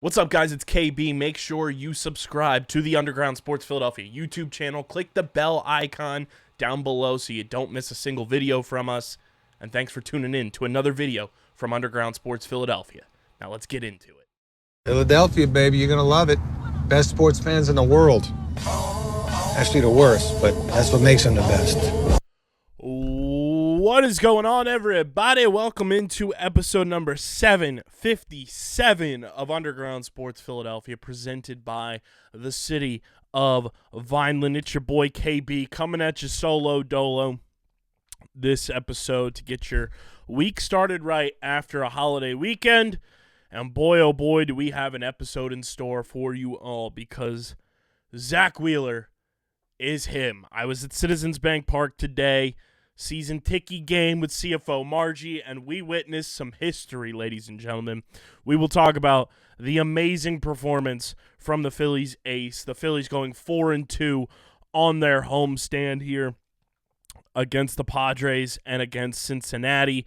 What's up, guys? It's KB. Make sure you subscribe to the Underground Sports Philadelphia YouTube channel. Click the bell icon down below so you don't miss a single video from us. And thanks for tuning in to another video from Underground Sports Philadelphia. Now let's get into it. Philadelphia, baby, you're going to love it. Best sports fans in the world. Actually, the worst, but that's what makes them the best. What is going on, everybody? Welcome into episode number 757 of Underground Sports Philadelphia, presented by the city of Vineland. It's your boy KB coming at you solo dolo this episode to get your week started right after a holiday weekend. And boy, oh boy, do we have an episode in store for you all, because Zack Wheeler is him. I was at Citizens Bank Park today, season ticket game with CFO Margie, and we witnessed some history, ladies and gentlemen. We will talk about the amazing performance from the Phillies ace, the Phillies going 4-2 on their homestand here against the Padres and against Cincinnati.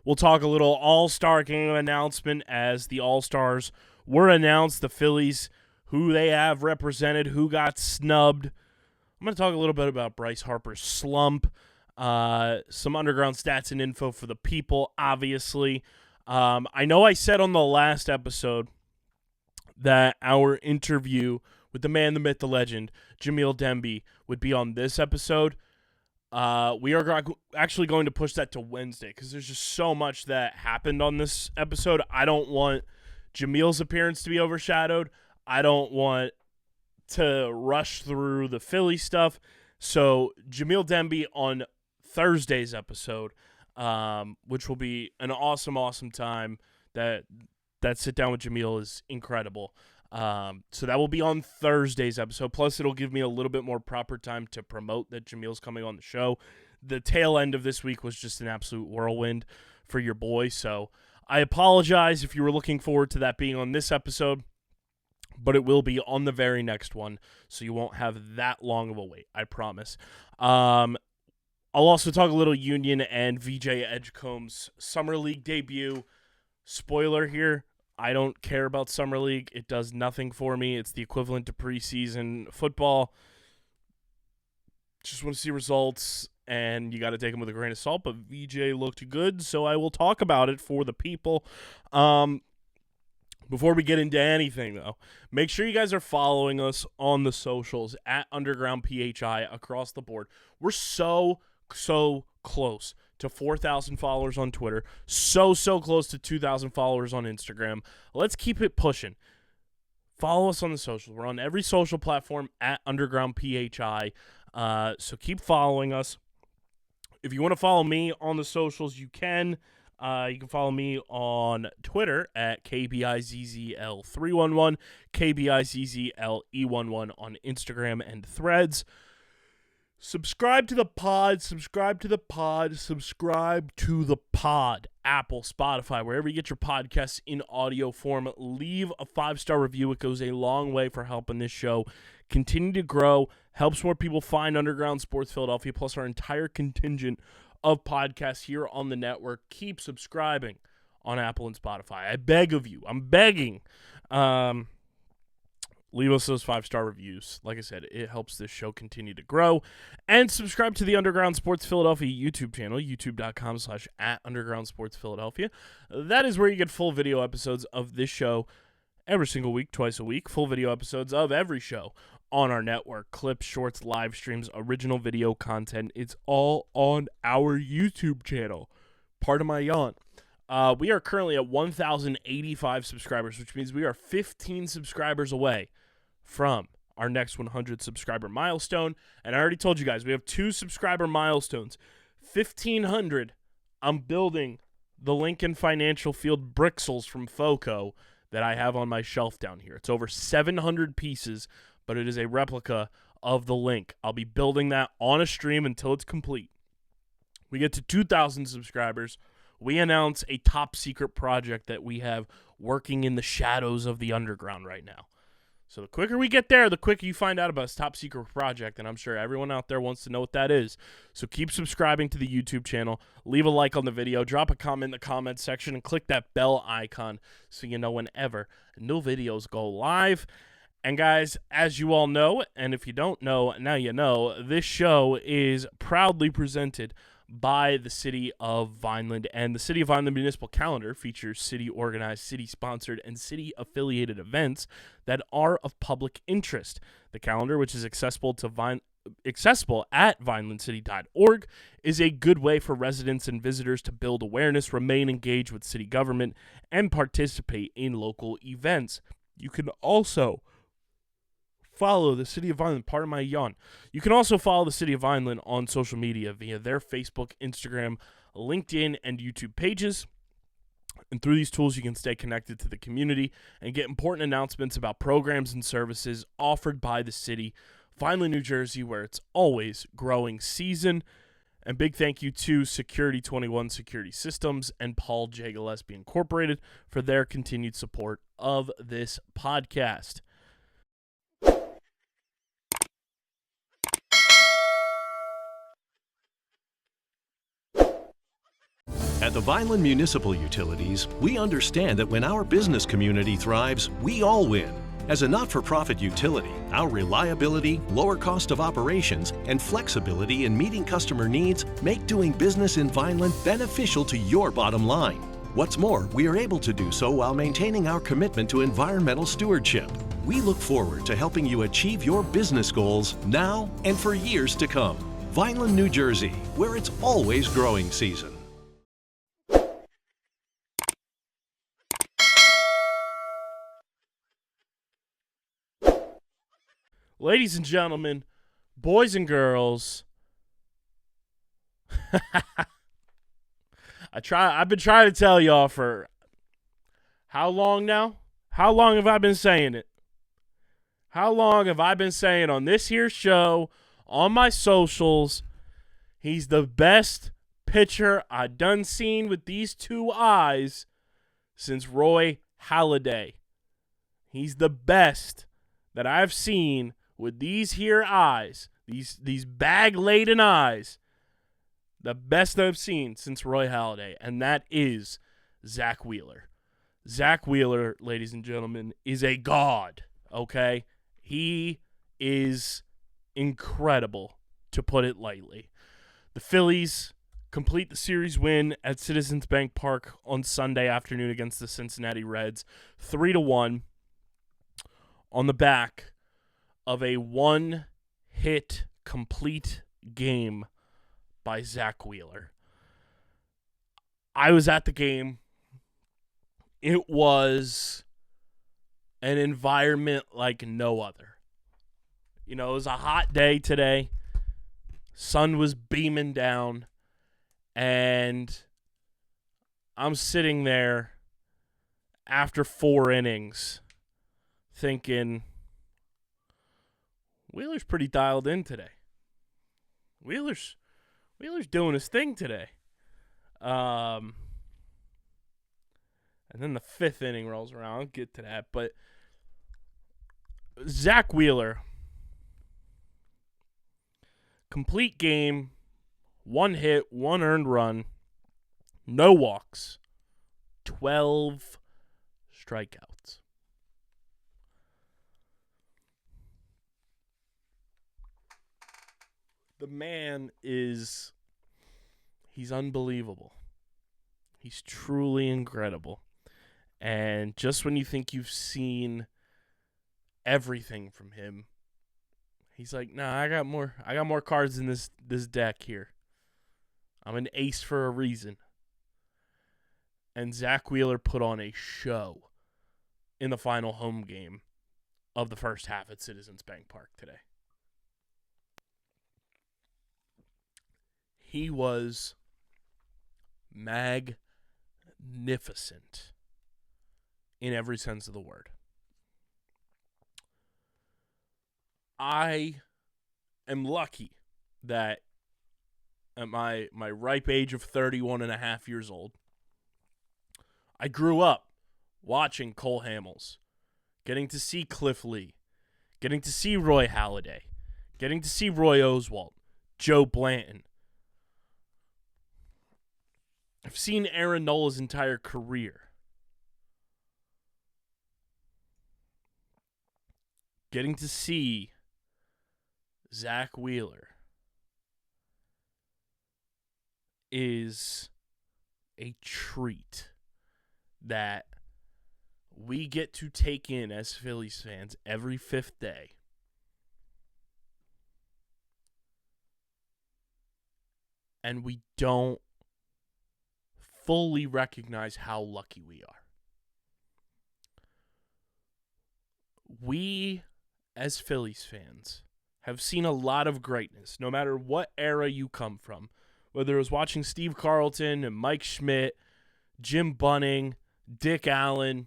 We'll talk a little All-Star game announcement as the All-Stars were announced, the Phillies, who they have represented, who got snubbed. I'm going to talk a little bit about Bryce Harper's slump, some underground stats and info for the people, obviously. I know I said on the last episode that our interview with the man, the myth, the legend, Jamil Demby, would be on this episode. We are actually going to push that to Wednesday because there's just so much that happened on this episode. I don't want Jamil's appearance to be overshadowed. I don't want to rush through the Philly stuff. So Jamil Demby on Thursday's episode, which will be an awesome time. That sit down with Jamil is incredible. So that will be on Thursday's episode. Plus, it'll give me a little bit more proper time to promote that Jamil's coming on the show. The tail end of this week was just an absolute whirlwind for your boy. So I apologize if you were looking forward to that being on this episode, but it will be on the very next one, so you won't have that long of a wait, I promise. I'll also talk a little Union and VJ Edgecombe's Summer League debut. Spoiler here, I don't care about Summer League. It does nothing for me. It's the equivalent to preseason football. Just want to see results, and you got to take them with a grain of salt, but VJ looked good, so I will talk about it for the people. Before we get into anything, though, make sure you guys are following us on the socials at Underground PHI across the board. We're so close to 4,000 followers on Twitter, so close to 2,000 followers on Instagram. Let's keep it pushing. Follow us on the socials. We're on every social platform at Underground PHI, so keep following us. If you want to follow me on the socials, you can. You can follow me on Twitter at KBIZZL311, KBIZZLE11 on Instagram and Threads. Subscribe to the pod, Apple, Spotify, wherever you get your podcasts in audio form. Leave a 5-star review. It goes a long way for helping this show continue to grow, helps more people find Underground Sports Philadelphia, plus our entire contingent of podcasts here on the network. Keep subscribing on Apple and Spotify. I beg of you. I'm begging. Leave us those 5-star reviews. Like I said, it helps this show continue to grow. And subscribe to the Underground Sports Philadelphia YouTube channel, youtube.com/@UndergroundSportsPhiladelphia. That is where you get full video episodes of this show every single week, twice a week. Full video episodes of every show on our network. Clips, shorts, live streams, original video content. It's all on our YouTube channel. Part of my yawn. We are currently at 1,085 subscribers, which means we are 15 subscribers away from our next 100 subscriber milestone. And I already told you guys, we have 2 subscriber milestones. 1,500, I'm building the Lincoln Financial Field Brixels from FOCO that I have on my shelf down here. It's over 700 pieces, but it is a replica of the Link. I'll be building that on a stream until it's complete. We get to 2,000 subscribers. We announce a top secret project that we have working in the shadows of the underground right now. So the quicker we get there, the quicker you find out about this top secret project, and I'm sure everyone out there wants to know what that is. So keep subscribing to the YouTube channel, leave a like on the video, drop a comment in the comments section, and click that bell icon so you know whenever new videos go live. And guys, as you all know, and if you don't know, now you know, this show is proudly presented by the City of Vineland, and the City of Vineland Municipal Calendar features city-organized, city-sponsored, and city-affiliated events that are of public interest. The calendar, which is accessible at vinelandcity.org, is a good way for residents and visitors to build awareness, remain engaged with city government, and participate in local events. You can also follow the City of Vineland. Pardon my yawn. You can also follow the City of Vineland on social media via their Facebook, Instagram, LinkedIn, and YouTube pages. And through these tools, you can stay connected to the community and get important announcements about programs and services offered by the city, Vineland, New Jersey, where it's always growing season. And big thank you to Security 21 Security Systems and Paul J. Gillespie Incorporated for their continued support of this podcast. At the Vineland Municipal Utilities, we understand that when our business community thrives, we all win. As a not-for-profit utility, our reliability, lower cost of operations, and flexibility in meeting customer needs make doing business in Vineland beneficial to your bottom line. What's more, we are able to do so while maintaining our commitment to environmental stewardship. We look forward to helping you achieve your business goals now and for years to come. Vineland, New Jersey, where it's always growing season. Ladies and gentlemen, boys and girls, I've been trying to tell y'all for how long now? How long have I been saying it? How long have I been saying on this here show, on my socials, he's the best pitcher I done seen with these two eyes since Roy Halladay. He's the best that I've seen with these here eyes, these bag-laden eyes, the best I've seen since Roy Halladay, and that is Zack Wheeler. Zack Wheeler, ladies and gentlemen, is a god, okay? He is incredible, to put it lightly. The Phillies complete the series win at Citizens Bank Park on Sunday afternoon against the Cincinnati Reds, 3-1, on the back of a one-hit complete game by Zack Wheeler. I was at the game. It was an environment like no other. You know, it was a hot day today. Sun was beaming down. And I'm sitting there after 4 innings thinking, Wheeler's pretty dialed in today. Wheeler's doing his thing today. And then the 5th inning rolls around. I'll get to that. But Zack Wheeler, complete game, 1 hit, 1 earned run, no walks, 12 strikeouts. The man he's unbelievable. He's truly incredible. And just when you think you've seen everything from him, he's like, nah, I got more cards in this deck here. I'm an ace for a reason. And Zack Wheeler put on a show in the final home game of the first half at Citizens Bank Park today. He was magnificent in every sense of the word. I am lucky that at my ripe age of 31 and a half years old, I grew up watching Cole Hamels, getting to see Cliff Lee, getting to see Roy Halladay, getting to see Roy Oswalt, Joe Blanton. I've seen Aaron Nola's entire career. Getting to see Zack Wheeler is a treat that we get to take in as Phillies fans every fifth day. And we don't fully recognize how lucky we are. We, as Phillies fans, have seen a lot of greatness, no matter what era you come from. Whether it was watching Steve Carlton and Mike Schmidt, Jim Bunning, Dick Allen,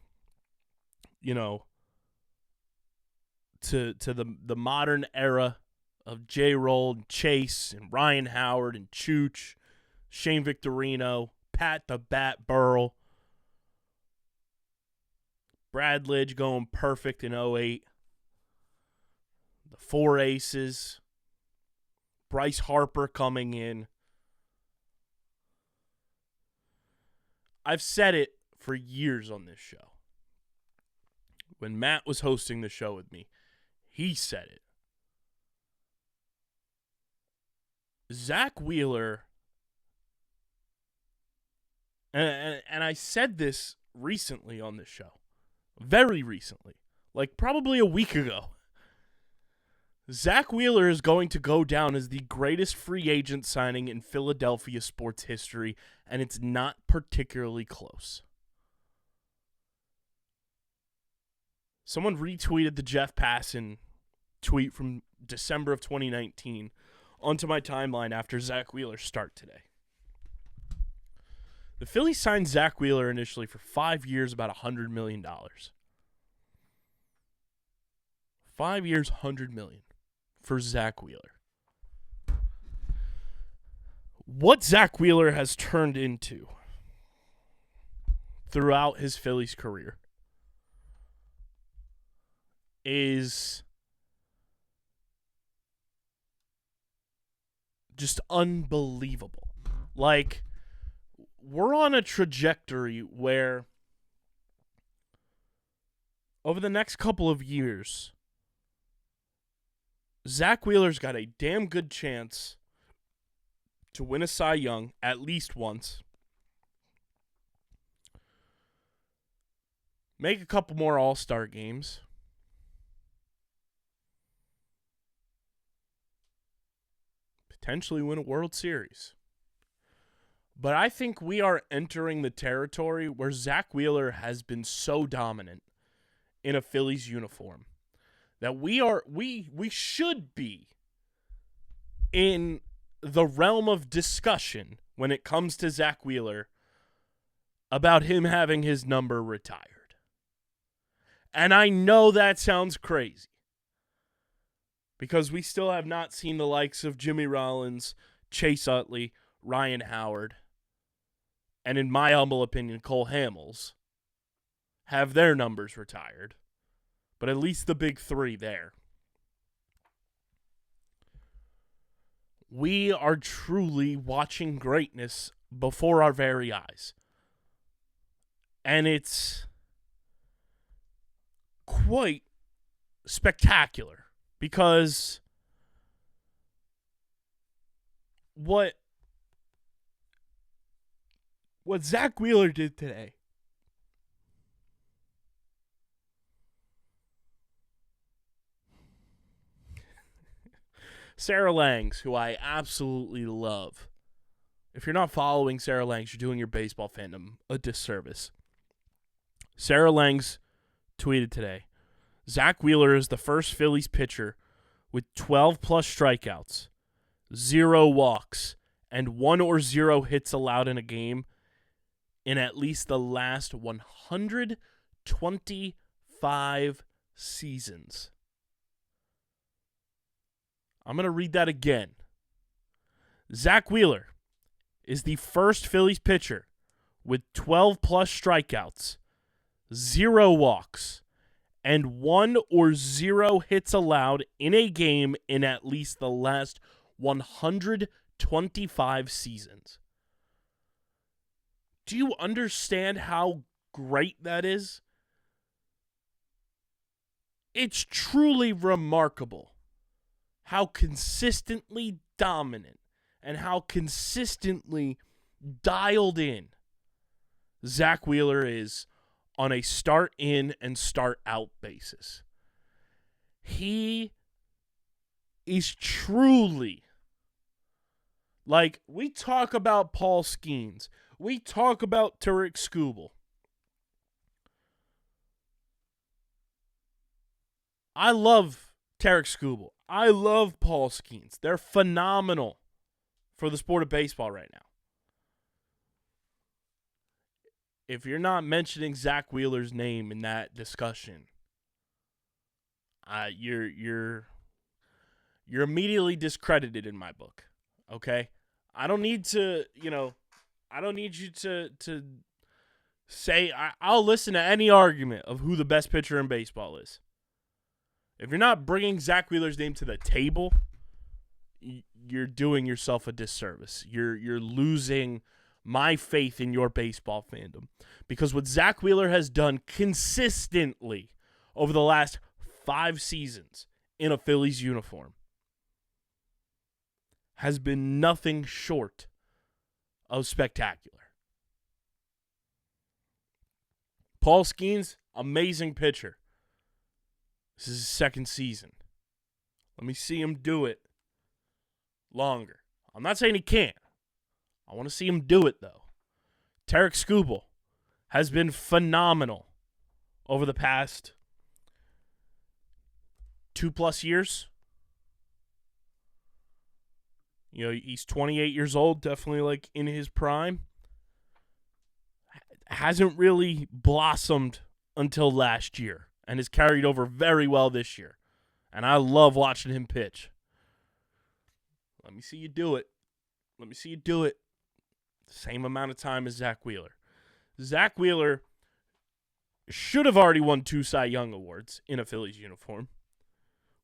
to the modern era of J-Roll and Chase and Ryan Howard and Chooch, Shane Victorino, Pat the Bat Burrell, Brad Lidge going perfect in 08, the Four Aces, Bryce Harper coming in. I've said it for years on this show. When Matt was hosting the show with me, he said it. Zack Wheeler, and I said this recently on this show, very recently, like probably a week ago. Zack Wheeler is going to go down as the greatest free agent signing in Philadelphia sports history, and it's not particularly close. Someone retweeted the Jeff Passan tweet from December of 2019 onto my timeline after Zack Wheeler's start today. The Phillies signed Zack Wheeler initially for 5 years, about $100 million. 5 years, $100 million for Zack Wheeler. What Zack Wheeler has turned into throughout his Phillies career is just unbelievable. Like, we're on a trajectory where over the next couple of years, Zack Wheeler's got a damn good chance to win a Cy Young at least once. Make a couple more All-Star games. Potentially win a World Series. But I think we are entering the territory where Zack Wheeler has been so dominant in a Phillies uniform that we should be in the realm of discussion when it comes to Zack Wheeler about him having his number retired. And I know that sounds crazy, because we still have not seen the likes of Jimmy Rollins, Chase Utley, Ryan Howard, and in my humble opinion, Cole Hamels, have their numbers retired. But at least the big three there. We are truly watching greatness before our very eyes. And it's quite spectacular, because what Zack Wheeler did today Sarah Langs, who I absolutely love. If you're not following Sarah Langs, you're doing your baseball fandom a disservice. Sarah Langs tweeted today, Zack Wheeler is the first Phillies pitcher with 12-plus strikeouts, 0 walks, and 1 or 0 hits allowed in a game in at least the last 125 seasons. I'm going to read that again. Zack Wheeler is the first Phillies pitcher with 12-plus strikeouts, 0 walks, and 1 or 0 hits allowed in a game in at least the last 125 seasons. Do you understand how great that is? It's truly remarkable how consistently dominant and how consistently dialed in Zack Wheeler is on a start in and start out basis. He is truly, like, we talk about Paul Skeens, we talk about Tarik Skubal. I love Tarik Skubal. I love Paul Skeens. They're phenomenal for the sport of baseball right now. If you're not mentioning Zack Wheeler's name in that discussion, you're immediately discredited in my book. Okay? I don't need to, I don't need you to say, I'll listen to any argument of who the best pitcher in baseball is. If you're not bringing Zack Wheeler's name to the table, you're doing yourself a disservice. You're losing my faith in your baseball fandom. Because what Zack Wheeler has done consistently over the last 5 seasons in a Phillies uniform has been nothing short of spectacular. Paul Skeens, amazing pitcher. This is his 2nd season. Let me see him do it longer. I'm not saying he can't. I want to see him do it, though. Tarik Skubal has been phenomenal over the past 2+ years. He's 28 years old, definitely like in his prime. Hasn't really blossomed until last year and has carried over very well this year. And I love watching him pitch. Let me see you do it. Let me see you do it. Same amount of time as Zack Wheeler. Zack Wheeler should have already won 2 Cy Young Awards in a Phillies uniform.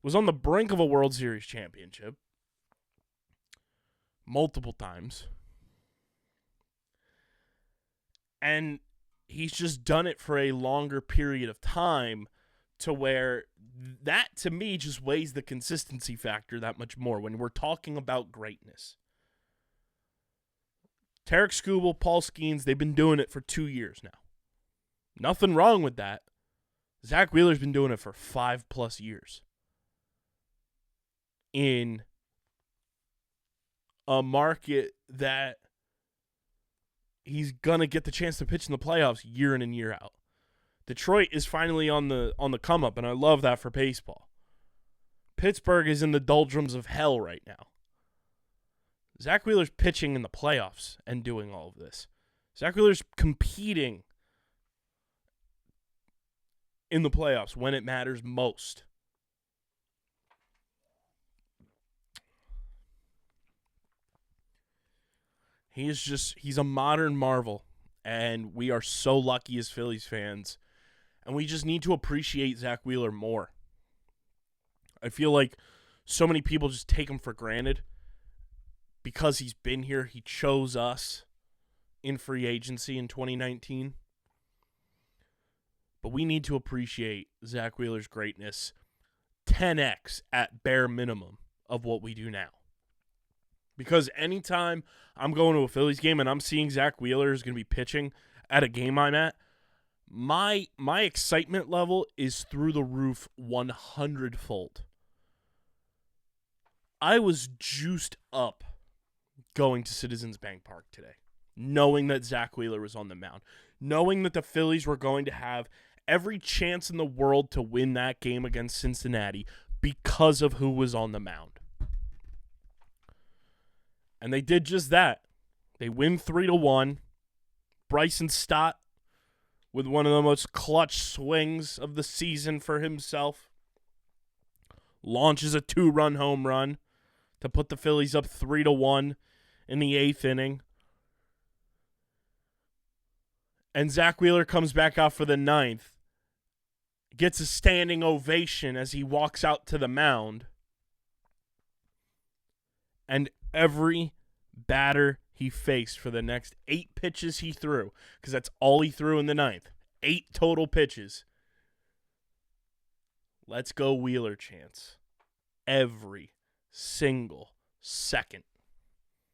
Was on the brink of a World Series championship. Multiple times. And he's just done it for a longer period of time to where that, to me, just weighs the consistency factor that much more when we're talking about greatness. Tarik Skubal, Paul Skeens, they've been doing it for 2 years now. Nothing wrong with that. Zack Wheeler's been doing it for 5+ years. In a market that he's going to get the chance to pitch in the playoffs year in and year out. Detroit is finally on the come up, and I love that for baseball. Pittsburgh is in the doldrums of hell right now. Zack Wheeler's pitching in the playoffs and doing all of this. Zack Wheeler's competing in the playoffs when it matters most. He's a modern marvel, and we are so lucky as Phillies fans, and we just need to appreciate Zack Wheeler more. I feel like so many people just take him for granted because he's been here. He chose us in free agency in 2019. But we need to appreciate Zack Wheeler's greatness 10x at bare minimum of what we do now. Because anytime I'm going to a Phillies game and I'm seeing Zack Wheeler is going to be pitching at a game I'm at, my excitement level is through the roof 100-fold. I was juiced up going to Citizens Bank Park today, knowing that Zack Wheeler was on the mound, knowing that the Phillies were going to have every chance in the world to win that game against Cincinnati because of who was on the mound. And they did just that. They win 3-1. Bryson Stott with one of the most clutch swings of the season for himself. Launches a 2-run home run to put the Phillies up 3-1 in the 8th inning. And Zack Wheeler comes back out for the 9th gets a standing ovation as he walks out to the mound. And every batter he faced for the next 8 pitches he threw, because that's all he threw in the ninth, 8 total pitches. Let's go Wheeler chants. Every single second.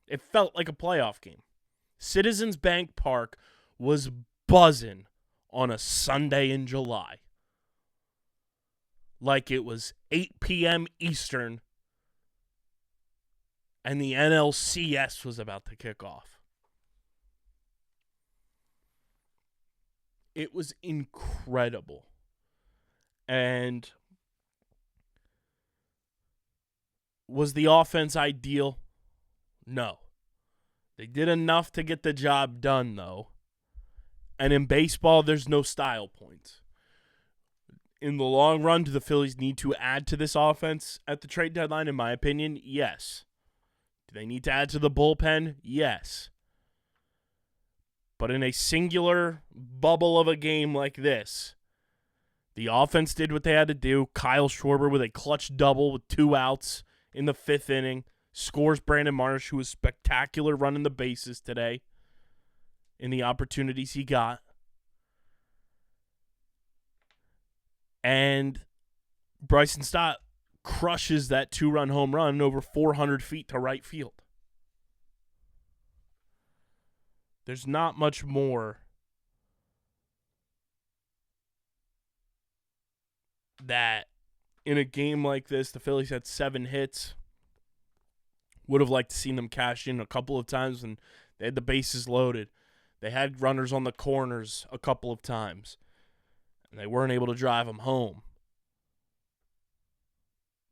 It felt like a playoff game. Citizens Bank Park was buzzing on a Sunday in July. Like it was 8 p.m. Eastern and the NLCS was about to kick off. It was incredible. And was the offense ideal? No. They did enough to get the job done, though. And in baseball, there's no style points. In the long run, do the Phillies need to add to this offense at the trade deadline? In my opinion, yes. Do they need to add to the bullpen? Yes. But in a singular bubble of a game like this, the offense did what they had to do. Kyle Schwarber with a clutch double with 2 outs in the 5th inning. Scores Brandon Marsh, who was spectacular running the bases today in the opportunities he got. And Bryson Stott crushes that 2-run home run over 400 feet to right field. There's not much more that in a game like this, the Phillies had 7 hits. Would have liked to seen them cash in a couple of times when they had the bases loaded. They had runners on the corners a couple of times, and they weren't able to drive them home.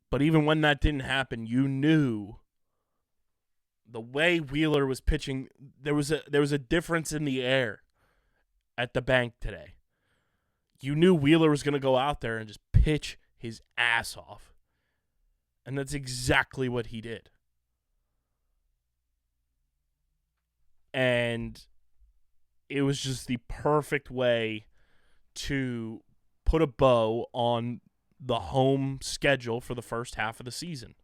But even when that didn't happen, you knew the way Wheeler was pitching, there was a difference in the air at the bank today. You knew Wheeler was going to go out there and just pitch his ass off. And that's exactly what he did. And it was just the perfect way to put a bow on the home schedule for the first half of the season.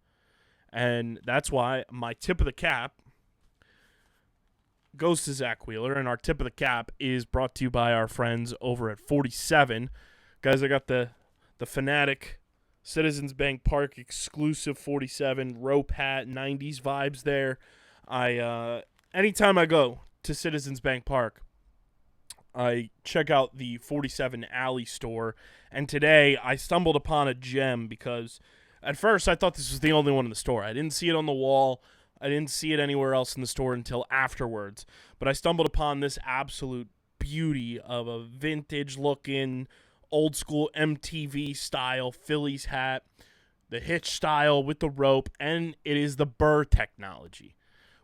And that's why my tip of the cap goes to Zack Wheeler, and our tip of the cap is brought to you by our friends over at 47. Guys, I got the Fanatic Citizens Bank Park exclusive 47 rope hat, 90s vibes there. Anytime I go to Citizens Bank Park, I check out the 47 Alley store, and today I stumbled upon a gem because at first I thought this was the only one in the store. I didn't see it on the wall. I didn't see it anywhere else in the store until afterwards, but I stumbled upon this absolute beauty of a vintage-looking, old-school MTV-style Phillies hat, the hitch style with the rope, and it is the Burr technology,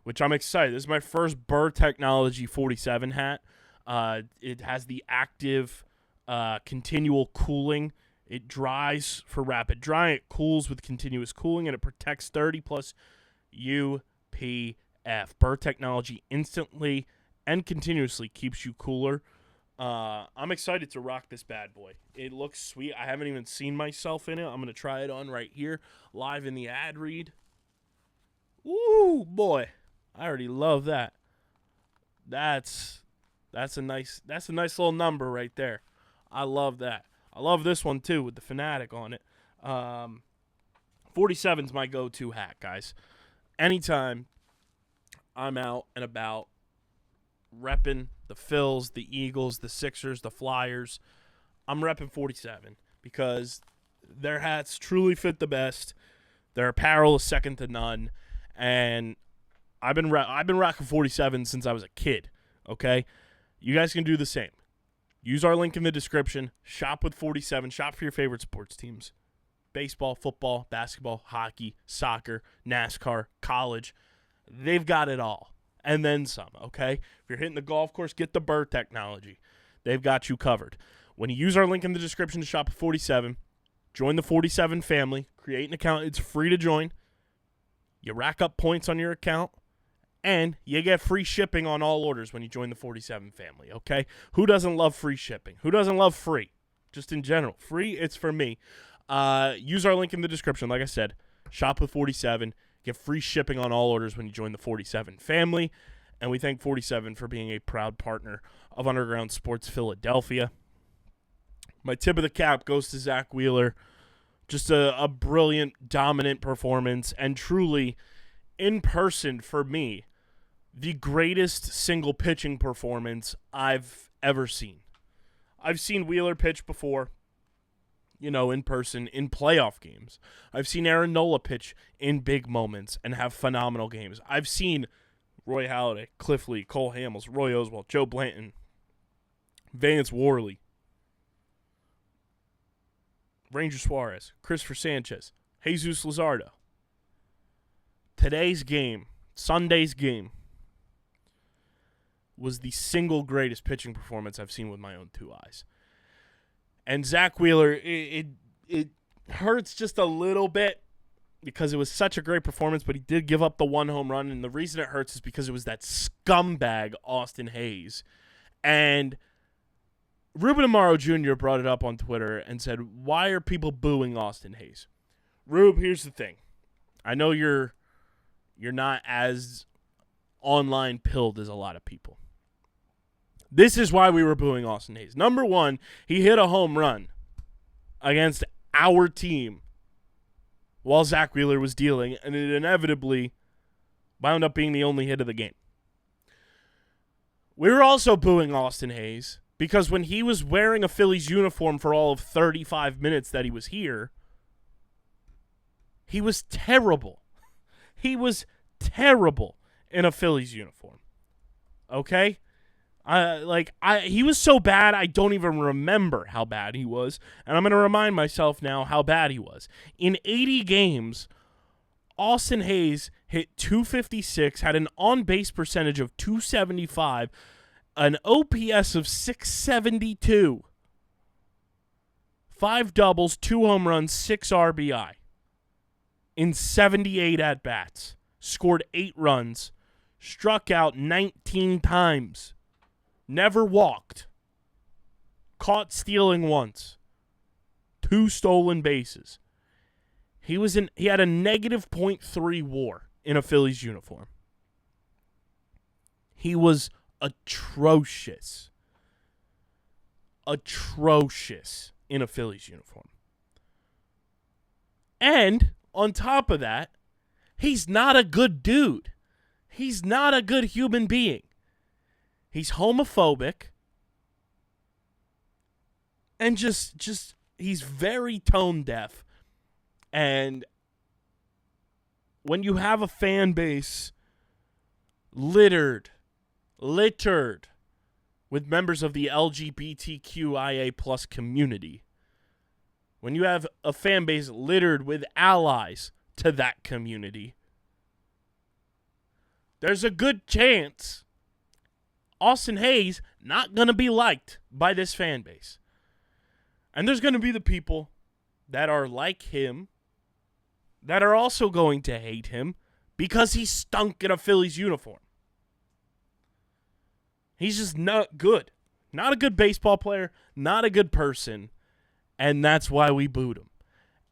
which I'm excited. This is my first Burr Technology 47 hat. It has the active continual cooling. It dries for rapid drying. It cools with continuous cooling, and it protects 30+ UPF. Burr Technology instantly and continuously keeps you cooler. I'm excited to rock this bad boy. It looks sweet. I haven't even seen myself in it. I'm going to try it on right here, live in the ad read. Ooh, boy. I already love that. That's a nice little number right there. I love that. I love this one too with the Fanatic on it. 47's my go-to hat, guys. Anytime I'm out and about repping the Phils, the Eagles, the Sixers, the Flyers, I'm repping 47 because their hats truly fit the best. Their apparel is second to none, and I've been rocking 47 since I was a kid, okay? You guys can do the same. Use our link in the description. Shop with 47. Shop for your favorite sports teams. Baseball, football, basketball, hockey, soccer, NASCAR, college. They've got it all. And then some, okay? If you're hitting the golf course, get the Burr Technology. They've got you covered. When you use our link in the description to shop with 47, join the 47 family. Create an account. It's free to join. You rack up points on your account. And you get free shipping on all orders when you join the 47 family, okay? Who doesn't love free shipping? Who doesn't love free? just in general. Free, it's for me. Use our link in the description. Like I said, shop with 47. Get free shipping on all orders when you join the 47 family. And we thank 47 for being a proud partner of Underground Sports Philadelphia. My tip of the cap goes to Zack Wheeler. Just a brilliant, dominant performance. And truly, in person, for me, the greatest single pitching performance I've ever seen. I've seen Wheeler pitch before, in person, in playoff games. I've seen Aaron Nola pitch in big moments and have phenomenal games. I've seen Roy Halladay, Cliff Lee, Cole Hamels, Roy Oswalt, Joe Blanton, Vance Worley, Ranger Suarez, Cristopher Sanchez, Jesus Luzardo. Today's game, Sunday's game, was the single greatest pitching performance I've seen with my own two eyes. And Zack Wheeler, it hurts just a little bit because it was such a great performance, but he did give up the one home run, and the reason it hurts is because it was that scumbag Austin Hayes. And Ruben Amaro Jr. brought it up on Twitter and said, why are people booing Austin Hayes? Rube, here's the thing. I know you're not as online pilled as a lot of people. This is why we were booing Austin Hayes. Number one, he hit a home run against our team while Zack Wheeler was dealing, and it inevitably wound up being the only hit of the game. We were also booing Austin Hayes because when he was wearing a Phillies uniform for all of 35 minutes that he was here, he was terrible. He was terrible in a Phillies uniform. Okay? He was so bad, I don't even remember how bad he was. And I'm going to remind myself now how bad he was. In 80 games, Austin Hayes hit .256, had an on-base percentage of .275, an OPS of .672, 5 doubles, 2 home runs, 6 RBI in 78 at-bats. Scored 8 runs, struck out 19 times. Never walked. Caught stealing once. 2 stolen bases. He had a negative .3 WAR in a Phillies uniform. He was atrocious. Atrocious in a Phillies uniform. And on top of that, he's not a good dude. He's not a good human being. He's homophobic. And just he's very tone deaf. And when you have a fan base littered with members of the LGBTQIA plus community, when you have a fan base littered with allies to that community, there's a good chance Austin Hayes not going to be liked by this fan base. And there's going to be the people that are like him that are also going to hate him because he stunk in a Phillies uniform. He's just not good. Not a good baseball player, not a good person, and that's why we booed him.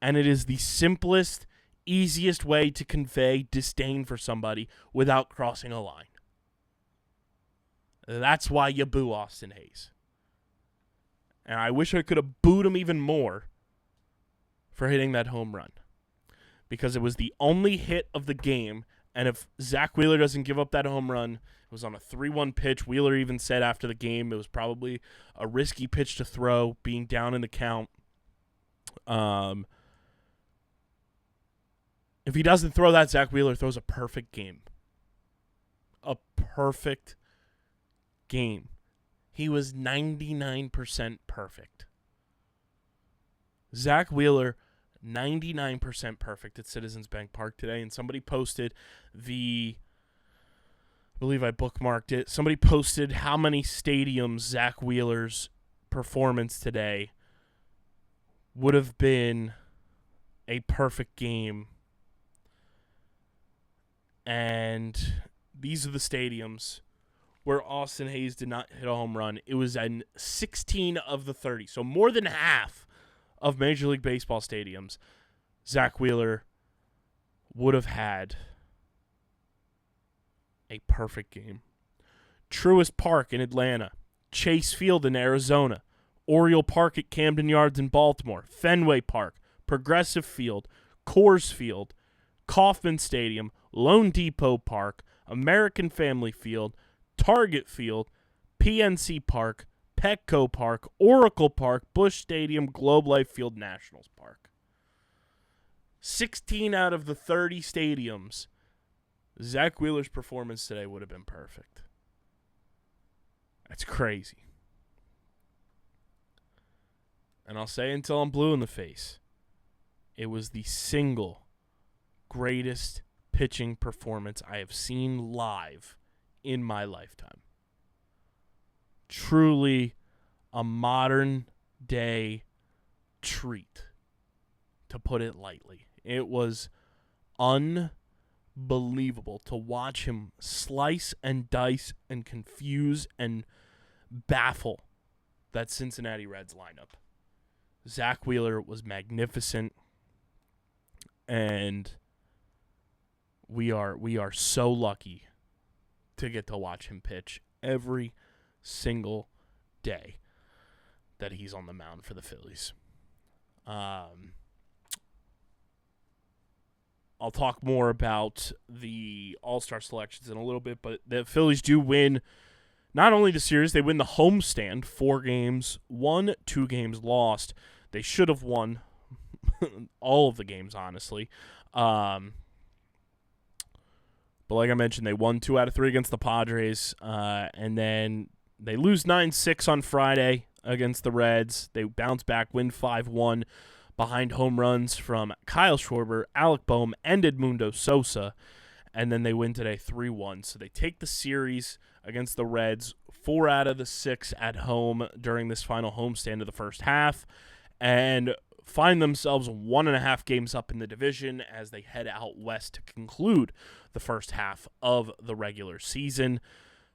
And it is the simplest, easiest way to convey disdain for somebody without crossing a line. That's why you boo Austin Hayes. And I wish I could have booed him even more for hitting that home run. Because it was the only hit of the game. And if Zack Wheeler doesn't give up that home run, it was on a 3-1 pitch. Wheeler even said after the game it was probably a risky pitch to throw, being down in the count. If he doesn't throw that, Zack Wheeler throws a perfect game. A perfect game. He was 99% perfect. Zack Wheeler, 99% perfect at Citizens Bank Park today. And somebody posted I believe I bookmarked it. Somebody posted how many stadiums Zack Wheeler's performance today would have been a perfect game. And these are the stadiums: where Austin Hayes did not hit a home run. It was in 16 of the 30. So more than half of Major League Baseball stadiums, Zack Wheeler would have had a perfect game. Truist Park in Atlanta, Chase Field in Arizona, Oriole Park at Camden Yards in Baltimore, Fenway Park, Progressive Field, Coors Field, Kauffman Stadium, Lone Depot Park, American Family Field, Target Field, PNC Park, Petco Park, Oracle Park, Busch Stadium, Globe Life Field, Nationals Park. 16 out of the 30 stadiums, Zack Wheeler's performance today would have been perfect. That's crazy. And I'll say until I'm blue in the face, it was the single greatest pitching performance I have seen live in my lifetime. Truly a modern day treat, to put it lightly. It was unbelievable to watch him slice and dice and confuse and baffle that Cincinnati Reds lineup. Zack Wheeler was magnificent, and we are so lucky to get to watch him pitch every single day that he's on the mound for the Phillies. I'll talk more about the All-Star selections in a little bit, but the Phillies do win not only the series, they win the homestand, 4 games won, 2 games lost. They should have won all of the games, honestly. But like I mentioned, they won 2 out of 3 against the Padres, and then they lose 9-6 on Friday against the Reds. They bounce back, win 5-1 behind home runs from Kyle Schwarber, Alec Boehm, and Edmundo Sosa, and then they win today 3-1. So they take the series against the Reds, 4 out of the 6 at home during this final homestand of the first half, and find themselves 1.5 games up in the division as they head out west to conclude the first half of the regular season.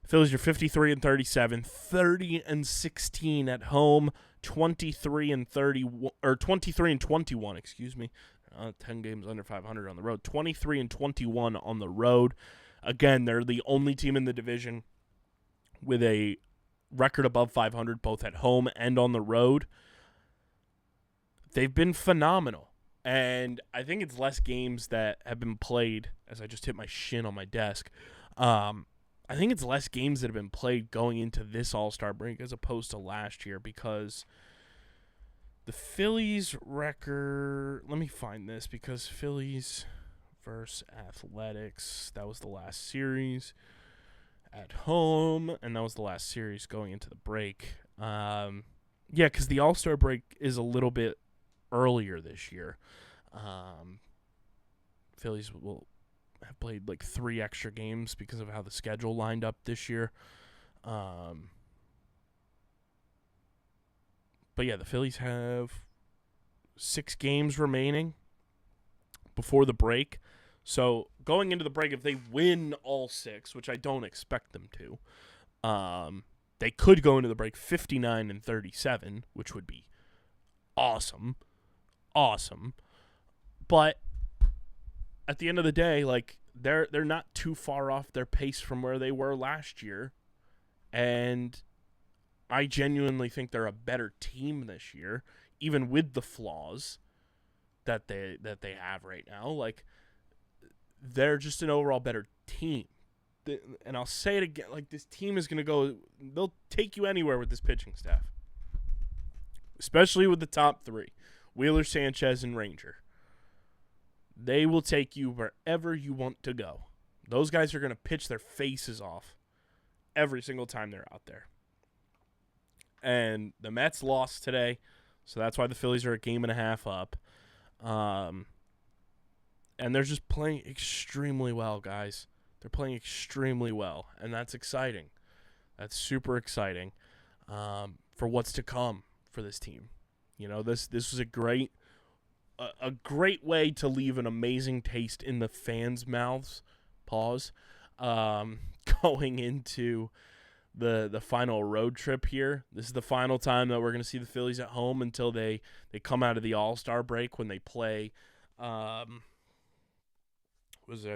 Phillies are 53-37, 30-16 at home, 23-21, excuse me. 10 games under 500 on the road, 23-21 on the road. Again, they're the only team in the division with a record above 500 both at home and on the road. They've been phenomenal, and I think it's less games that have been played, as I just hit my shin on my desk. I think it's less games that have been played going into this All-Star break as opposed to last year, because the Phillies record, let me find this, because Phillies versus Athletics, that was the last series at home, and that was the last series going into the break. Yeah, because the All-Star break is a little bit earlier this year. Phillies will have played like 3 extra games because of how the schedule lined up this year. But yeah, the Phillies have 6 games remaining before the break. So going into the break, if they win all 6, which I don't expect them to, they could go into the break 59-37, which would be awesome. But at the end of the day, like, they're not too far off their pace from where they were last year, and I genuinely think they're a better team this year, even with the flaws that they have right now. Like, they're just an overall better team. And I'll say it again, like, this team is going to go, they'll take you anywhere with this pitching staff, especially with the top 3, Wheeler, Sanchez, and Ranger. They will take you wherever you want to go. Those guys are going to pitch their faces off every single time they're out there. And the Mets lost today, so that's why the Phillies are a 1.5 games up. And they're just playing extremely well, guys. They're playing extremely well, and that's exciting. That's super exciting for what's to come for this team. You know, this was a great way to leave an amazing taste in the fans' mouths. Going into the final road trip here. This is the final time that we're going to see the Phillies at home until they come out of the All-Star break when they play. I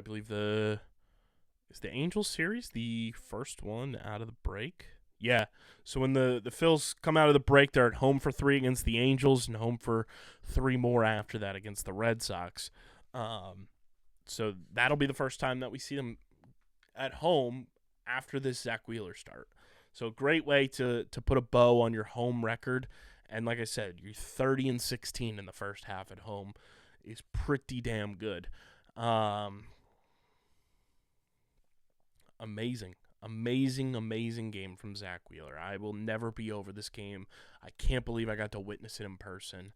believe is the Angels series the first one out of the break? Yeah. So when the Phils come out of the break, they're at home for 3 against the Angels and home for 3 more after that against the Red Sox. So that'll be the first time that we see them at home after this Zack Wheeler start. So great way to put a bow on your home record. And like I said, you're 30-16 in the first half at home is pretty damn good. Amazing game from Zack Wheeler. I will never be over this game. I can't believe I got to witness it in person.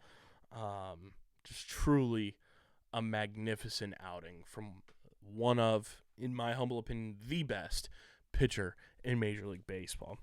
Just truly a magnificent outing from one of, in my humble opinion, the best pitcher in Major League Baseball.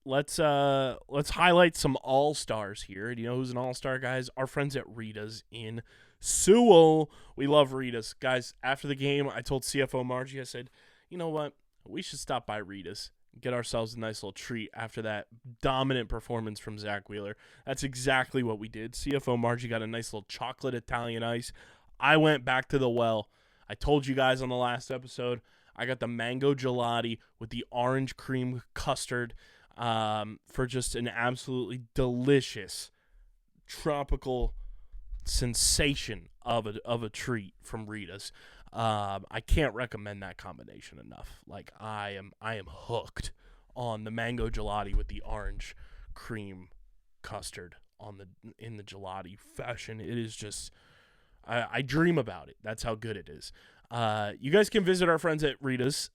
Let's highlight some all-stars here. Do you know who's an all-star, guys? Our friends at Ritas in Sewell. We love Ritas. Guys, after the game, I told CFO Margie, I said, you know what? We should stop by Ritas and get ourselves a nice little treat after that dominant performance from Zack Wheeler. That's exactly what we did. CFO Margie got a nice little chocolate Italian ice. I went back to the well. I told you guys on the last episode, I got the mango gelati with the orange cream custard for just an absolutely delicious tropical sensation of a treat from Rita's. I can't recommend that combination enough. Like I am hooked on the mango gelati with the orange cream custard in the gelati fashion. It is just I dream about it. That's how good it is. You guys can visit our friends at Rita's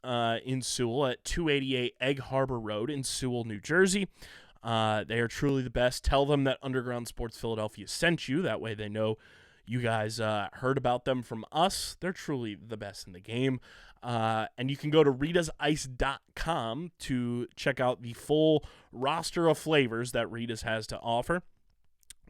in Sewell at 288 Egg Harbor Road in Sewell, New Jersey. They are truly the best. Tell them that Underground Sports Philadelphia sent you. That way they know you guys heard about them from us. They're truly the best in the game. And you can go to ritasice.com to check out the full roster of flavors that Rita's has to offer.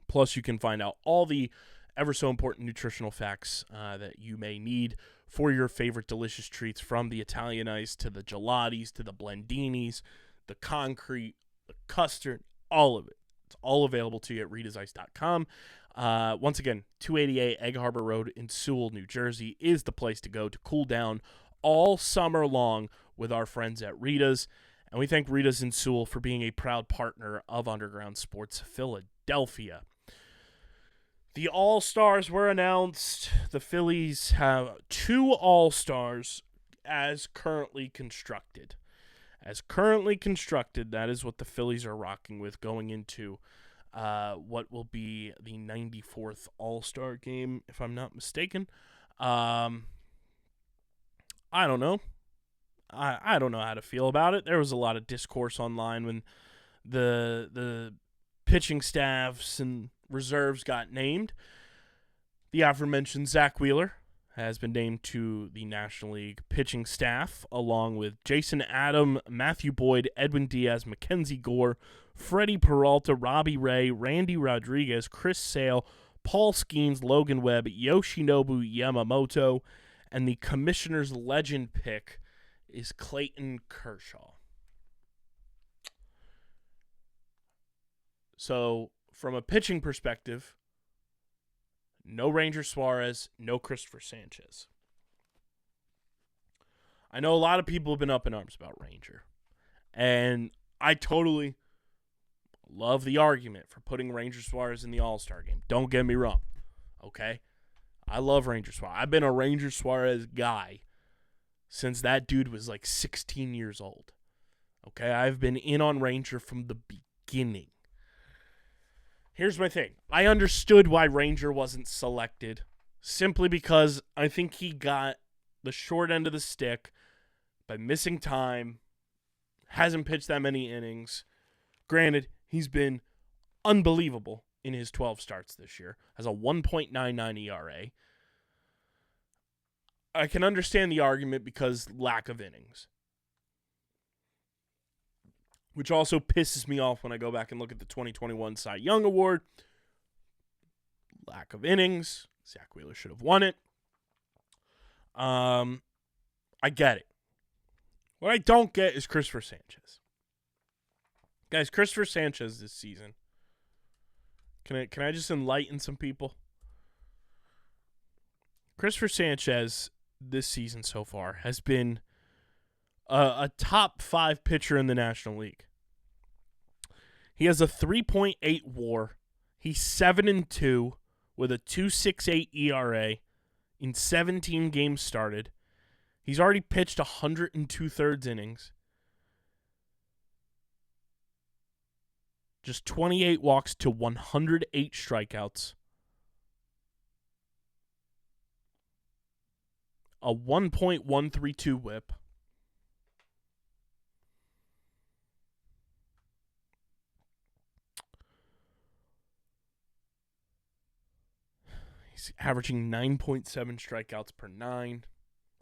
Plus, you can find out all the ever so important nutritional facts that you may need for your favorite delicious treats, from the Italian ice to the gelatis to the blendinis, the concrete, the custard, all of it. It's all available to you at ritasice.com. Once again, 288 Egg Harbor Road in Sewell, New Jersey is the place to go to cool down all summer long with our friends at Rita's. And we thank Rita's in Sewell for being a proud partner of Underground Sports Philadelphia. The All-Stars were announced. The Phillies have 2 All-Stars as currently constructed. As currently constructed, that is what the Phillies are rocking with going into what will be the 94th All-Star game, if I'm not mistaken. I don't know. I don't know how to feel about it. There was a lot of discourse online when the pitching staffs and reserves got named. The aforementioned Zack Wheeler has been named to the National League pitching staff, along with Jason Adam, Matthew Boyd, Edwin Diaz, Mackenzie Gore, Freddie Peralta, Robbie Ray, Randy Rodriguez, Chris Sale, Paul Skeens, Logan Webb, Yoshinobu Yamamoto, and the commissioner's legend pick is Clayton Kershaw. So, from a pitching perspective, no Ranger Suarez, no Cristopher Sanchez. I know a lot of people have been up in arms about Ranger, and I totally love the argument for putting Ranger Suarez in the All-Star game. Don't get me wrong, okay? I love Ranger Suarez. I've been a Ranger Suarez guy since that dude was like 16 years old, okay? I've been in on Ranger from the beginning. Here's my thing. I understood why Ranger wasn't selected, simply because I think he got the short end of the stick by missing time, hasn't pitched that many innings. Granted, he's been unbelievable in his 12 starts this year, has a 1.99 ERA. I can understand the argument because lack of innings, which also pisses me off when I go back and look at the 2021 Cy Young Award. Lack of innings. Zack Wheeler should have won it. I get it. What I don't get is Cristopher Sanchez. Guys, Cristopher Sanchez this season. Can I just enlighten some people? Cristopher Sanchez this season so far has been a top 5 pitcher in the National League. He has a 3.8 WAR. He's 7-2 with a 2.68 ERA in 17 games started. He's already pitched 102 thirds innings. Just 28 walks to 108 strikeouts. A 1.132 whip. He's averaging 9.7 strikeouts per 9,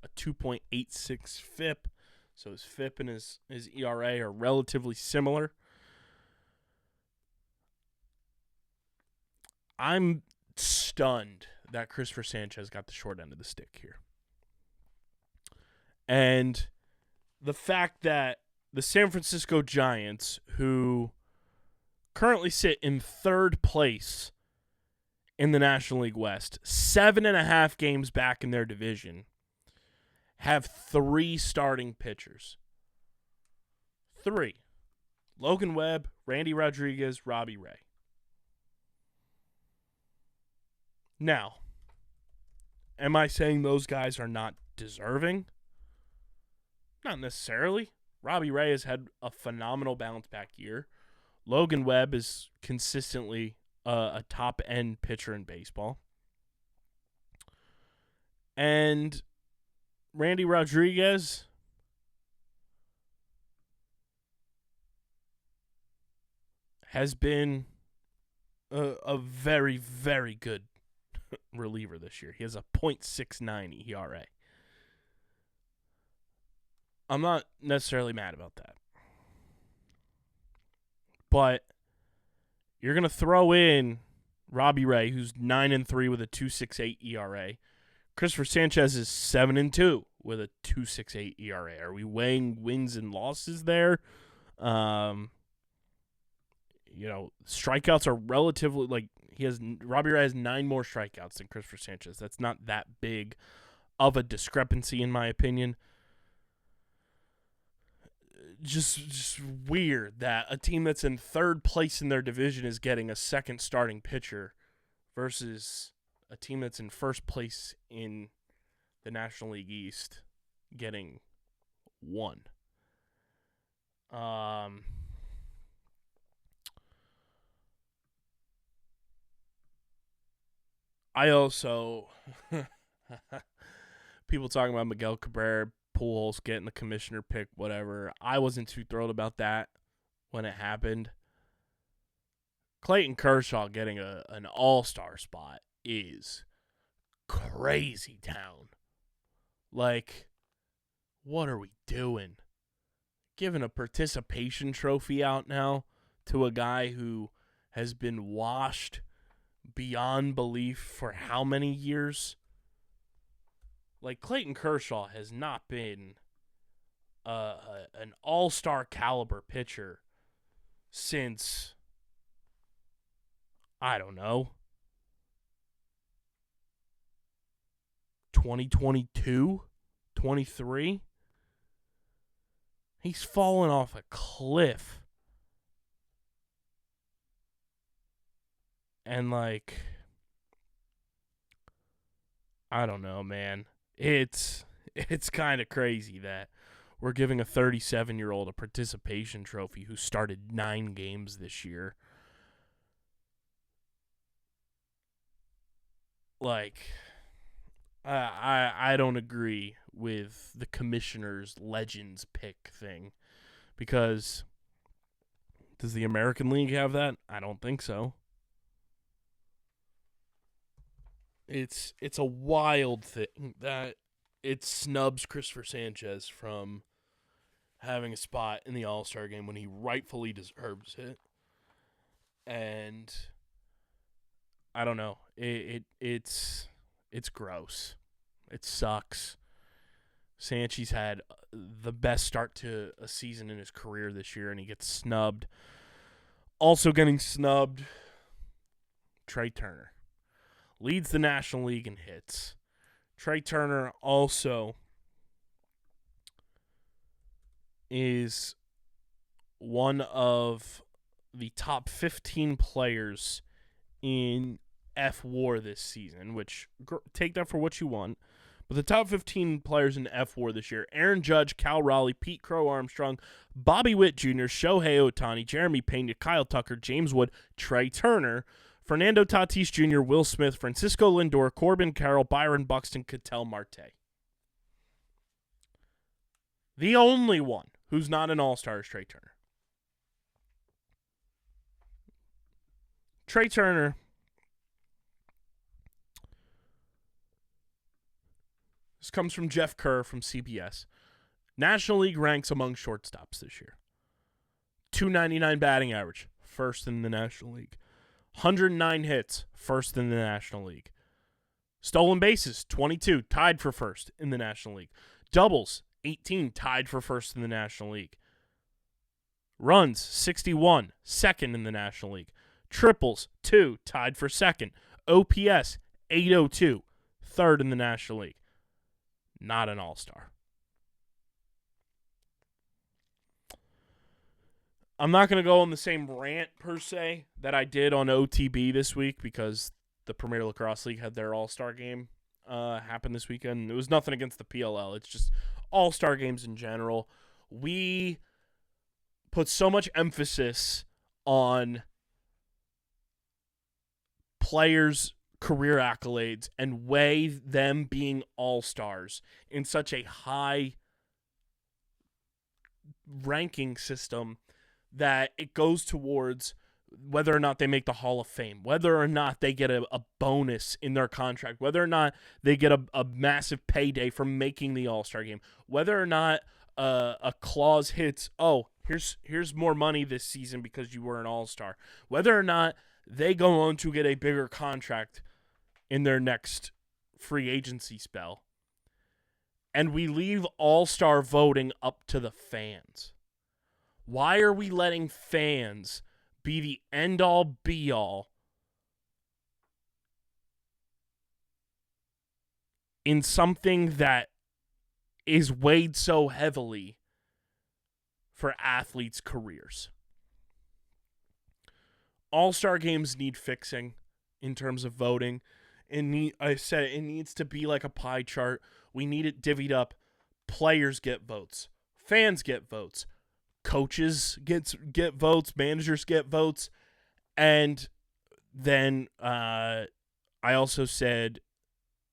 a 2.86 FIP. So his FIP and his ERA are relatively similar. I'm stunned that Cristopher Sanchez got the short end of the stick here. And the fact that the San Francisco Giants, who currently sit in 3rd place in the National League West, 7.5 games back in their division, have 3 starting pitchers. 3. Logan Webb, Randy Rodriguez, Robbie Ray. Now, am I saying those guys are not deserving? Not necessarily. Robbie Ray has had a phenomenal bounce-back year. Logan Webb is consistently a top-end pitcher in baseball. And Randy Rodriguez has been a very, very good reliever this year. He has a .69 ERA. I'm not necessarily mad about that. But you're going to throw in Robbie Ray, who's 9-3 with a 2.68 ERA. Cristopher Sanchez is 7-2 with a 2.68 ERA. Are we weighing wins and losses there? Strikeouts are relatively Robbie Ray has 9 more strikeouts than Cristopher Sanchez. That's not that big of a discrepancy in my opinion. Just weird that a team that's in 3rd place in their division is getting a second starting pitcher versus a team that's in 1st place in the National League East getting 1. I also people talking about Miguel Cabrera, Pujols getting the commissioner pick, whatever. I wasn't too thrilled about that when it happened. Clayton Kershaw getting an all-star spot is crazy town. Like, what are we doing? Giving a participation trophy out now to a guy who has been washed beyond belief for how many years? Like, Clayton Kershaw has not been an all-star caliber pitcher since, I don't know, 2022, 23. He's fallen off a cliff. And, I don't know, man. It's kind of crazy that we're giving a 37-year-old a participation trophy who started 9 games this year. I don't agree with the commissioner's legends pick thing, because does the American League have that? I don't think so. It's a wild thing that it snubs Cristopher Sanchez from having a spot in the All-Star game when he rightfully deserves it. And I don't know. It's gross. It sucks. Sanchez had the best start to a season in his career this year, and he gets snubbed. Also getting snubbed, Trea Turner. Leads the National League in hits. Trea Turner also is one of the top 15 players in F-WAR this season, which, take that for what you want. But the top 15 players in F-WAR this year: Aaron Judge, Cal Raleigh, Pete Crow Armstrong, Bobby Witt Jr., Shohei Ohtani, Jeremy Pena, Kyle Tucker, James Wood, Trea Turner, Fernando Tatis Jr., Will Smith, Francisco Lindor, Corbin Carroll, Byron Buxton, Ketel Marte. The only one who's not an all-star is Trea Turner. Trea Turner this comes from Jeff Kerr from CBS. National League ranks among shortstops this year. .299 batting average, first in the National League. 109 hits, first in the National League. Stolen bases, 22, tied for first in the National League. Doubles, 18, tied for first in the National League. Runs, 61, second in the National League. Triples, 2, tied for second. OPS, 802, third in the National League. Not an all-star. I'm not going to go on the same rant, per se, that I did on OTB this week because the Premier Lacrosse League had their all-star game happen this weekend. It was nothing against the PLL. It's just all-star games in general. We put so much emphasis on players' career accolades and weigh them being all-stars in such a high ranking system that it goes towards whether or not they make the Hall of Fame, whether or not they get a bonus in their contract, whether or not they get a massive payday from making the All-Star game, whether or not a clause hits, oh, here's more money this season because you were an All-Star, whether or not they go on to get a bigger contract in their next free agency spell. And we leave all-star voting up to the fans. Why are we letting fans be the end-all, be-all in something that is weighed so heavily for athletes' careers? All-star games need fixing in terms of voting. I said it needs to be like a pie chart. We need it divvied up. Players get votes. Fans get votes. Coaches get votes. Managers get votes. And then I also said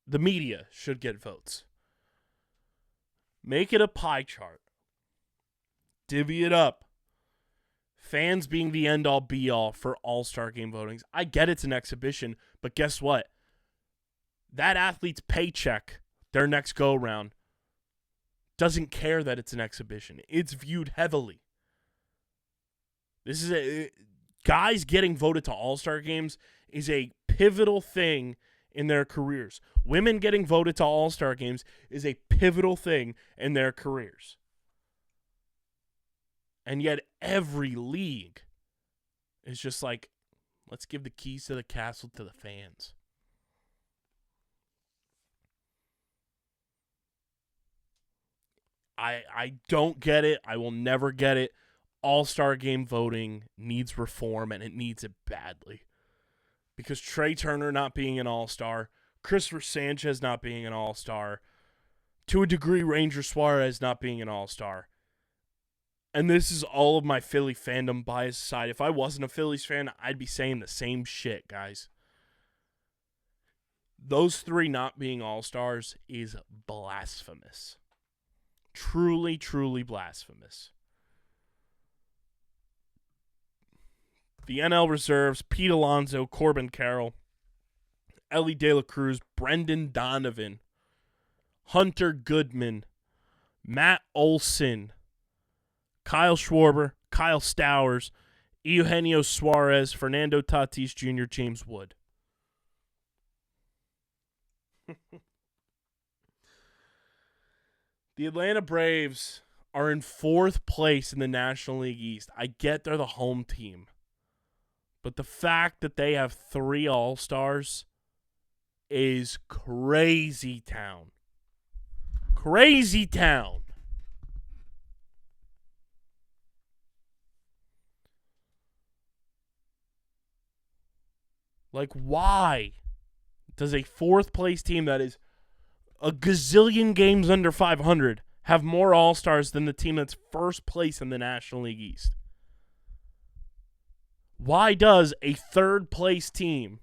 the media should get votes. Make it a pie chart. Divvy it up. Fans being the end-all, be-all for all-star game votings. I get it's an exhibition, but guess what? That athlete's paycheck, their next go-round, doesn't care that it's an exhibition. It's viewed heavily. This is guys getting voted to all-star games is a pivotal thing in their careers. Women getting voted to all-star games is a pivotal thing in their careers. And yet every league is just like, let's give the keys to the castle to the fans. I don't get it. I will never get it. All-star game voting needs reform, and it needs it badly. Because Trea Turner not being an all-star, Cristopher Sanchez not being an all-star, to a degree Ranger Suarez not being an all-star. And this is all of my Philly fandom bias aside. If I wasn't a Phillies fan, I'd be saying the same shit, guys. Those three not being all-stars is blasphemous. Truly, truly blasphemous. The NL reserves: Pete Alonso, Corbin Carroll, Ellie De La Cruz, Brendan Donovan, Hunter Goodman, Matt Olson, Kyle Schwarber, Kyle Stowers, Eugenio Suarez, Fernando Tatis Jr., James Wood. The Atlanta Braves are in 4th place in the National League East. I get they're the home team. But the fact that they have 3 All-Stars is crazy town. Crazy town. Like, why does a 4th place team that is a gazillion games under 500 have more All-Stars than the team that's 1st place in the National League East? Why does a 3rd place team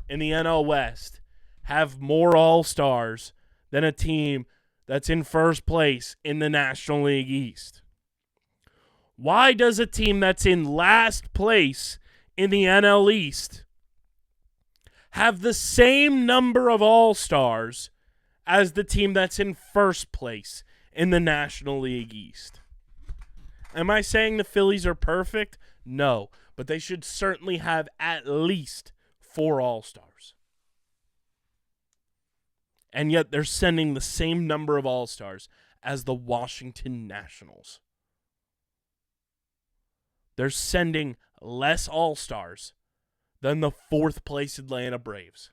in the NL West have more All-Stars than a team that's in 1st place in the National League East? Why does a team that's in last place in the NL East have the same number of All-Stars as the team that's in 1st place in the National League East? Am I saying the Phillies are perfect? No, but they should certainly have at least 4 All-Stars. And yet they're sending the same number of All-Stars as the Washington Nationals. They're sending less All-Stars than the 4th place Atlanta Braves.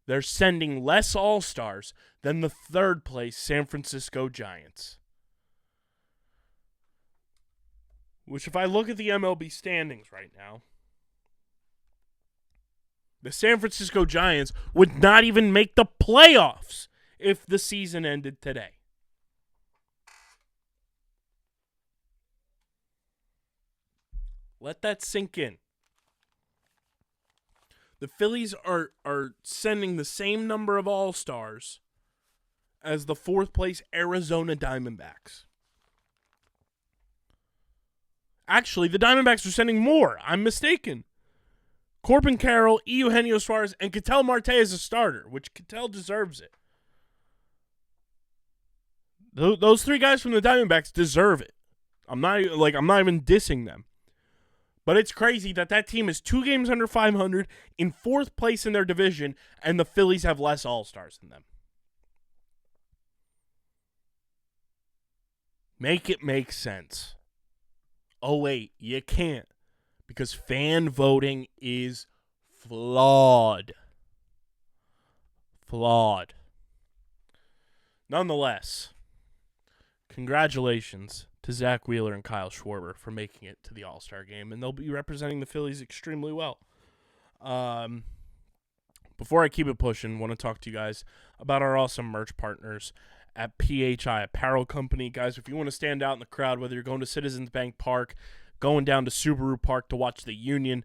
They're sending less All-Stars than the 3rd place San Francisco Giants. Which, if I look at the MLB standings right now, the San Francisco Giants would not even make the playoffs if the season ended today. Let that sink in. The Phillies are sending the same number of All-Stars as the 4th place Arizona Diamondbacks. Actually, the Diamondbacks are sending more. I'm mistaken. Corbin Carroll, Eugenio Suarez, and Ketel Marte is a starter, which Ketel deserves it. Those 3 guys from the Diamondbacks deserve it. I'm not even dissing them. But it's crazy that team is 2 games under 500 in 4th place in their division, and the Phillies have less All-Stars than them. Make it make sense. Oh, wait, you can't. Because fan voting is flawed. Flawed. Nonetheless, congratulations to Zack Wheeler and Kyle Schwarber for making it to the All-Star game, and they'll be representing the Phillies extremely well. Before I keep it pushing, I want to talk to you guys about our awesome merch partners at PHI Apparel Company. Guys, if you want to stand out in the crowd, whether you're going to Citizens Bank Park, going down to Subaru Park to watch the Union,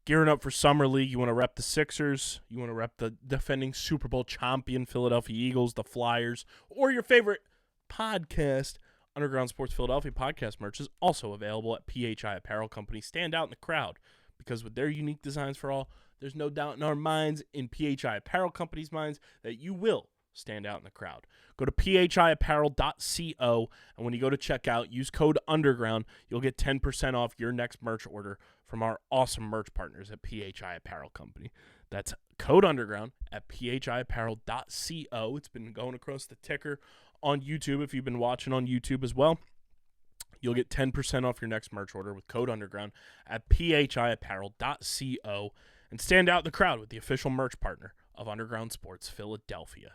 gearing up for Summer League, you want to rep the Sixers, you want to rep the defending Super Bowl champion Philadelphia Eagles, the Flyers, or your favorite podcast, Underground Sports Philadelphia podcast merch is also available at PHI Apparel Company. Stand out in the crowd because with their unique designs for all, there's no doubt in our minds, in PHI Apparel Company's minds, that you will stand out in the crowd. Go to phiapparel.co, and when you go to checkout, use code UNDERGROUND. You'll get 10% off your next merch order from our awesome merch partners at PHI Apparel Company. That's code UNDERGROUND at phiapparel.co. It's been going across the ticker on YouTube. If you've been watching on YouTube as well, you'll get 10% off your next merch order with code UNDERGROUND at phiapparel.co, and stand out in the crowd with the official merch partner of Underground Sports Philadelphia.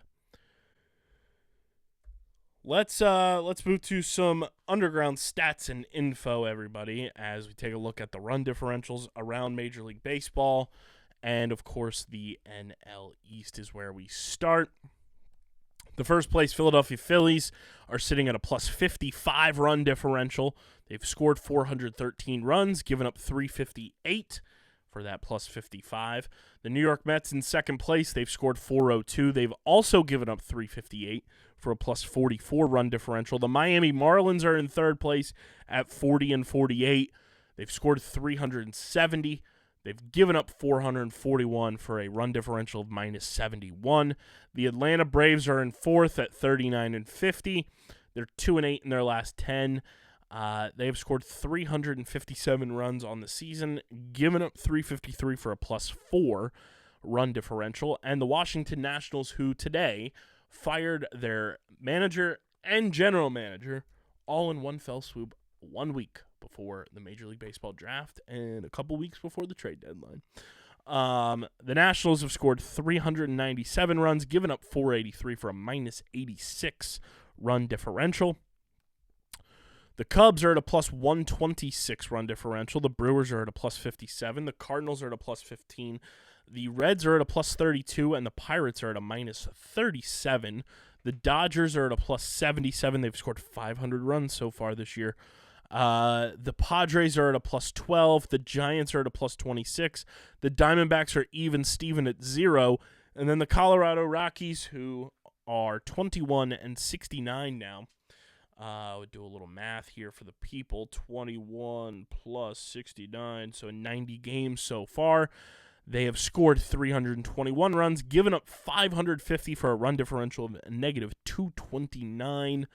Let's move to some Underground stats and info, everybody, as we take a look at the run differentials around Major League Baseball, and of course the NL East is where we start. The first place Philadelphia Phillies are sitting at a plus 55 run differential. They've scored 413 runs, given up 358 for that plus 55. The New York Mets in second place, they've scored 402. They've also given up 358 for a plus 44 run differential. The Miami Marlins are in third place at 40 and 48. They've scored 370. They've given up 441 for a run differential of minus 71. The Atlanta Braves are in fourth at 39 and 50. They're 2-8 in their last 10. They have scored 357 runs on the season, given up 353 for a plus 4 run differential. And the Washington Nationals, who today fired their manager and general manager all in one fell swoop 1 week before the Major League Baseball draft and a couple weeks before the trade deadline. The Nationals have scored 397 runs, given up 483 for a minus 86 run differential. The Cubs are at a plus 126 run differential. The Brewers are at a plus 57. The Cardinals are at a plus 15. The Reds are at a plus 32, and the Pirates are at a minus 37. The Dodgers are at a plus 77. They've scored 500 runs so far this year. The Padres are at a plus 12. The Giants are at a plus 26. The Diamondbacks are even Steven at 0. And then the Colorado Rockies, who are 21 and 69 now. We'll do a little math here for the people. 21 plus 69, so 90 games so far. They have scored 321 runs, given up 550 for a run differential of negative 229.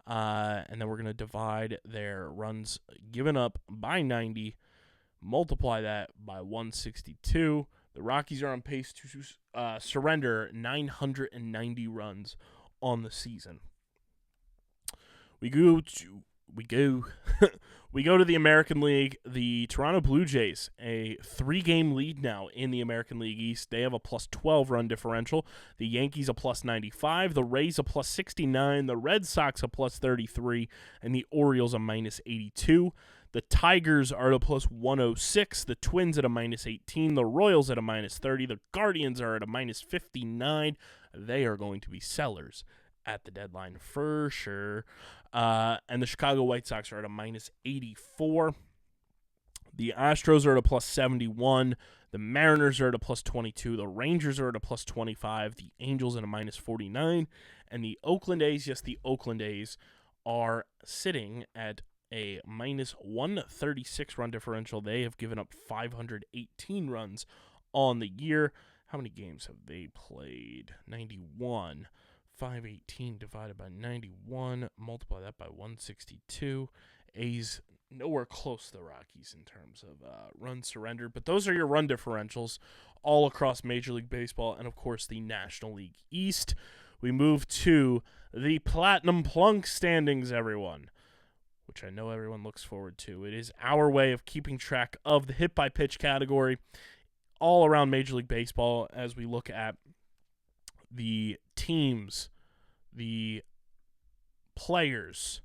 And then we're going to divide their runs given up by 90, multiply that by 162. The Rockies are on pace to surrender 990 runs on the season. We go to the American League. The Toronto Blue Jays, a 3-game lead now in the American League East. They have a plus 12 run differential. The Yankees a plus 95. The Rays a plus 69. The Red Sox a plus 33. And the Orioles a minus 82. The Tigers are at a plus 106. The Twins at a minus 18. The Royals at a minus 30. The Guardians are at a minus 59. They are going to be sellers at the deadline for sure. And the Chicago White Sox are at a minus 84. The Astros are at a plus 71. The Mariners are at a plus 22. The Rangers are at a plus 25. The Angels at a minus 49. And the Oakland A's, yes, the Oakland A's are sitting at a minus 136 run differential. They have given up 518 runs on the year. How many games have they played? 91. 518 divided by 91, multiply that by 162. A's nowhere close to the Rockies in terms of runs surrendered, but those are your run differentials all across Major League Baseball and, of course, the National League East. We move to the Platinum Plunk standings, everyone, which I know everyone looks forward to. It is our way of keeping track of the hit-by-pitch category all around Major League Baseball as we look at the teams, the players,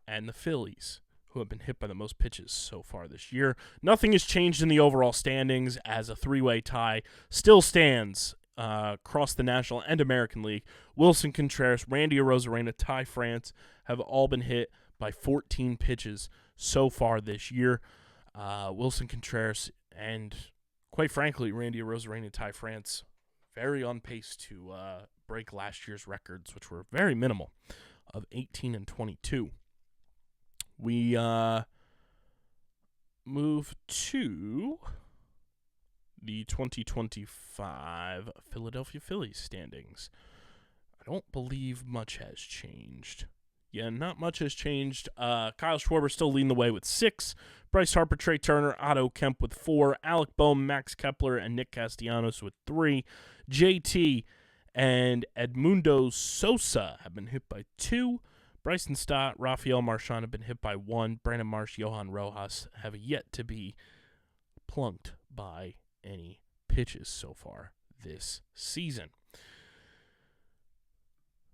and the Phillies who have been hit by the most pitches so far this year. Nothing has changed in the overall standings as a 3-way tie still stands across the National and American League. Wilson Contreras, Randy Arozarena, Ty France have all been hit by 14 pitches so far this year. Wilson Contreras and, quite frankly, Randy Arozarena, Ty France very on pace to break last year's records, which were very minimal, of 18 and 22. We move to the 2025 Philadelphia Phillies standings. I don't believe much has changed. Yeah, not much has changed. Kyle Schwarber still leading the way with 6. Bryce Harper, Trey Turner, Otto Kemp with 4. Alec Boehm, Max Kepler, and Nick Castellanos with 3. JT and Edmundo Sosa have been hit by 2. Bryson Stott, Rafael Marchand have been hit by 1. Brandon Marsh, Johan Rojas have yet to be plunked by any pitches so far this season.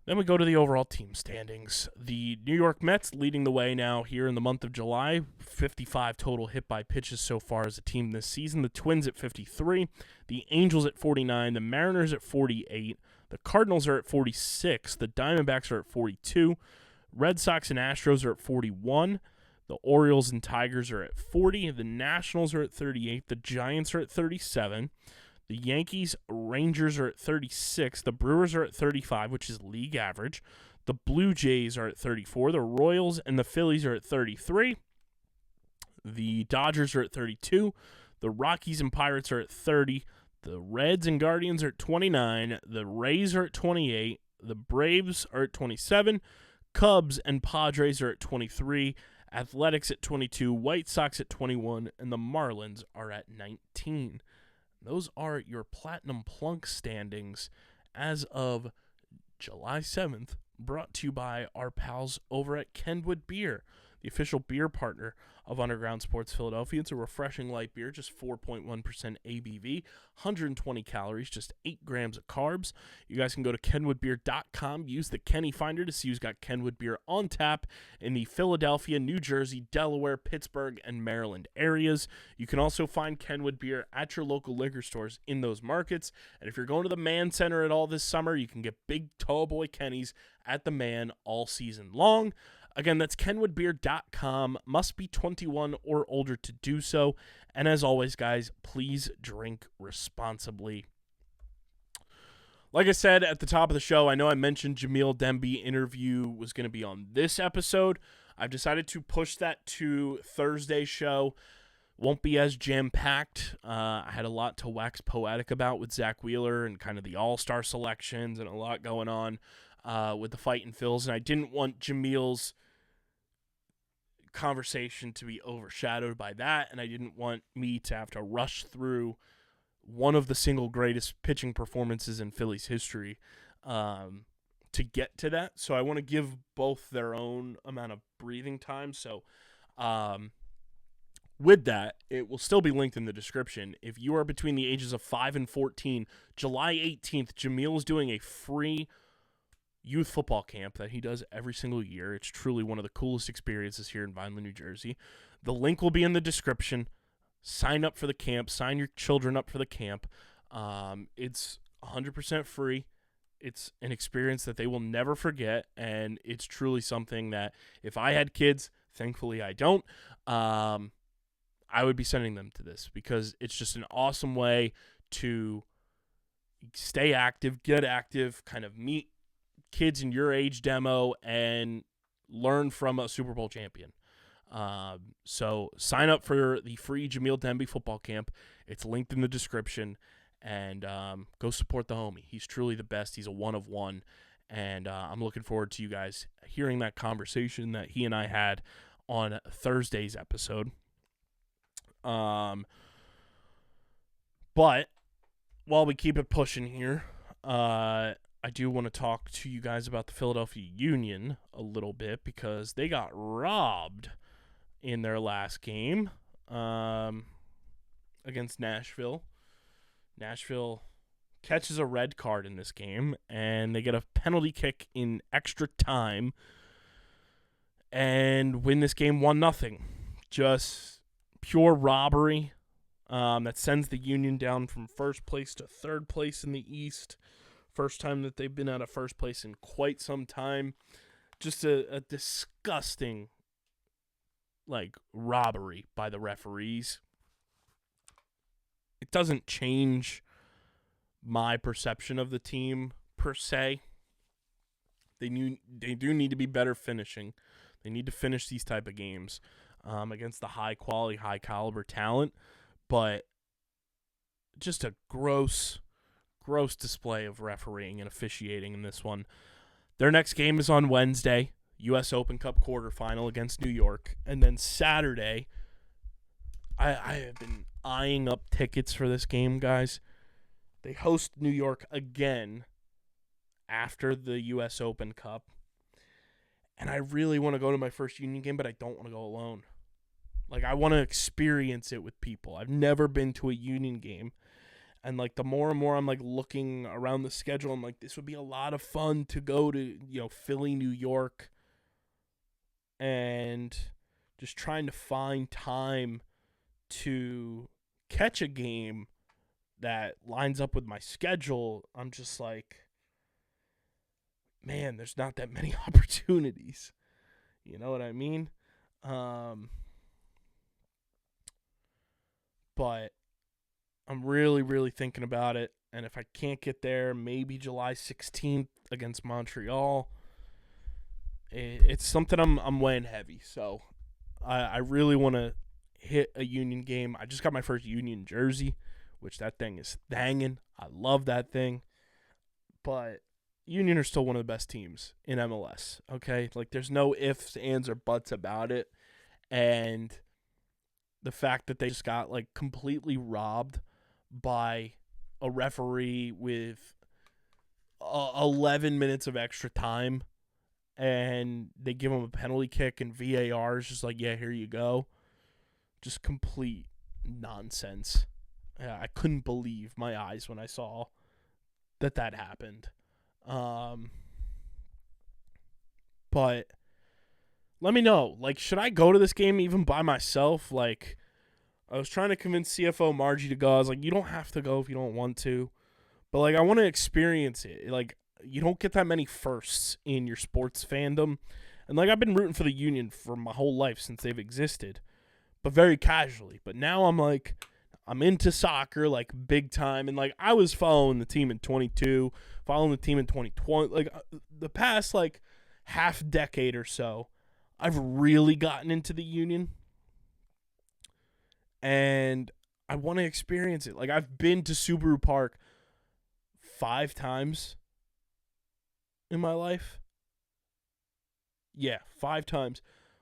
Then we go to the overall team standings. The New York Mets leading the way now here in the month of July. 55 total hit by pitches so far as a team this season. The Twins at 53. The Angels at 49. The Mariners at 48. The Cardinals are at 46. The Diamondbacks are at 42. Red Sox and Astros are at 41. The Orioles and Tigers are at 40. The Nationals are at 38. The Giants are at 37. The Yankees, Rangers are at 36. The Brewers are at 35, which is league average. The Blue Jays are at 34. The Royals and the Phillies are at 33. The Dodgers are at 32. The Rockies and Pirates are at 30. The Reds and Guardians are at 29. The Rays are at 28. The Braves are at 27. Cubs and Padres are at 23. Athletics at 22. White Sox at 21. And the Marlins are at 19. Those are your Platinum Plunk standings as of July 7th, brought to you by our pals over at Kenwood Beer, the official beer partner of Underground Sports Philadelphia. It's a refreshing light beer, just 4.1% ABV, 120 calories, just 8 grams of carbs. You guys can go to kenwoodbeer.com, use the Kenny Finder to see who's got Kenwood Beer on tap in the Philadelphia, New Jersey, Delaware, Pittsburgh, and Maryland areas. You can also find Kenwood Beer at your local liquor stores in those markets. And if you're going to the Man Center at all this summer, you can get big tall boy Kenny's at the Man all season long. Again, that's kenwoodbeer.com. Must be 21 or older to do so. And as always, guys, please drink responsibly. Like I said at the top of the show, I know I mentioned Jamil Demby interview was going to be on this episode. I've decided to push that to Thursday's show. Won't be as jam-packed. I had a lot to wax poetic about with Zack Wheeler and kind of the all-star selections and a lot going on with the fight in Phillies. And I didn't want Jamil's conversation to be overshadowed by that, and I didn't want me to have to rush through one of the single greatest pitching performances in Phillies history to get to that. So I want to give both their own amount of breathing time. So with that, it will still be linked in the description. If you are between the ages of 5 and 14, July 18th, Jamil is doing a free youth football camp that he does every single year. It's truly one of the coolest experiences here in Vineland, New Jersey. The link will be in the description. Sign up for the camp. Sign your children up for the camp. It's 100% free. It's an experience that they will never forget, and it's truly something that if I had kids, thankfully I don't, I would be sending them to this because it's just an awesome way to stay active, get active, kind of meet kids in your age demo and learn from a Super Bowl champion. So sign up for the free Jamil Demby football camp. It's linked in the description, and go support the homie. He's truly the best. He's a one of one, and I'm looking forward to you guys hearing that conversation that he and I had on Thursday's episode. But while we keep it pushing here, I do want to talk to you guys about the Philadelphia Union a little bit because they got robbed in their last game against Nashville. Nashville catches a red card in this game, and they get a penalty kick in extra time and win this game 1-0. Just pure robbery that sends the Union down from first place to third place in the East. First time that they've been out of first place in quite some time. Just a disgusting, robbery by the referees. It doesn't change my perception of the team, per se. They do need to be better finishing. They need to finish these type of games against the high-quality, high-caliber talent. But just a gross display of refereeing and officiating in this one. Their next game is on Wednesday, U.S. Open Cup quarterfinal against New York. And then Saturday, I have been eyeing up tickets for this game, guys. They host New York again after the U.S. Open Cup. And I really want to go to my first Union game, but I don't want to go alone. I want to experience it with people. I've never been to a Union game. And, the more and more I'm, looking around the schedule, I'm this would be a lot of fun to go to, Philly, New York, and just trying to find time to catch a game that lines up with my schedule. I'm just man, there's not that many opportunities. You know what I mean? But I'm really, really thinking about it. And if I can't get there, maybe July 16th against Montreal. It's something I'm weighing heavy. So I really want to hit a Union game. I just got my first Union jersey, which that thing is thangin'. I love that thing. But Union are still one of the best teams in MLS, okay? There's no ifs, ands, or buts about it. And the fact that they just got, completely robbed by a referee with 11 minutes of extra time and they give him a penalty kick, and VAR is just like, yeah, here you go. Just complete nonsense. I couldn't believe my eyes when I saw that happened. But let me know. Like, should I go to this game even by myself? Like, I was trying to convince CFO Margie to go. I was like, you don't have to go if you don't want to. But, like, I want to experience it. Like, you don't get that many firsts in your sports fandom. And, like, I've been rooting for the Union for my whole life since they've existed. But very casually. But now I'm, like, I'm into soccer, like, big time. And, like, I was following the team in 22, following the team in 2020. Like, the past, like, half decade or so, I've really gotten into the Union. And I want to experience it. Like, I've been to Subaru Park 5 times in my life. Yeah, 5 times.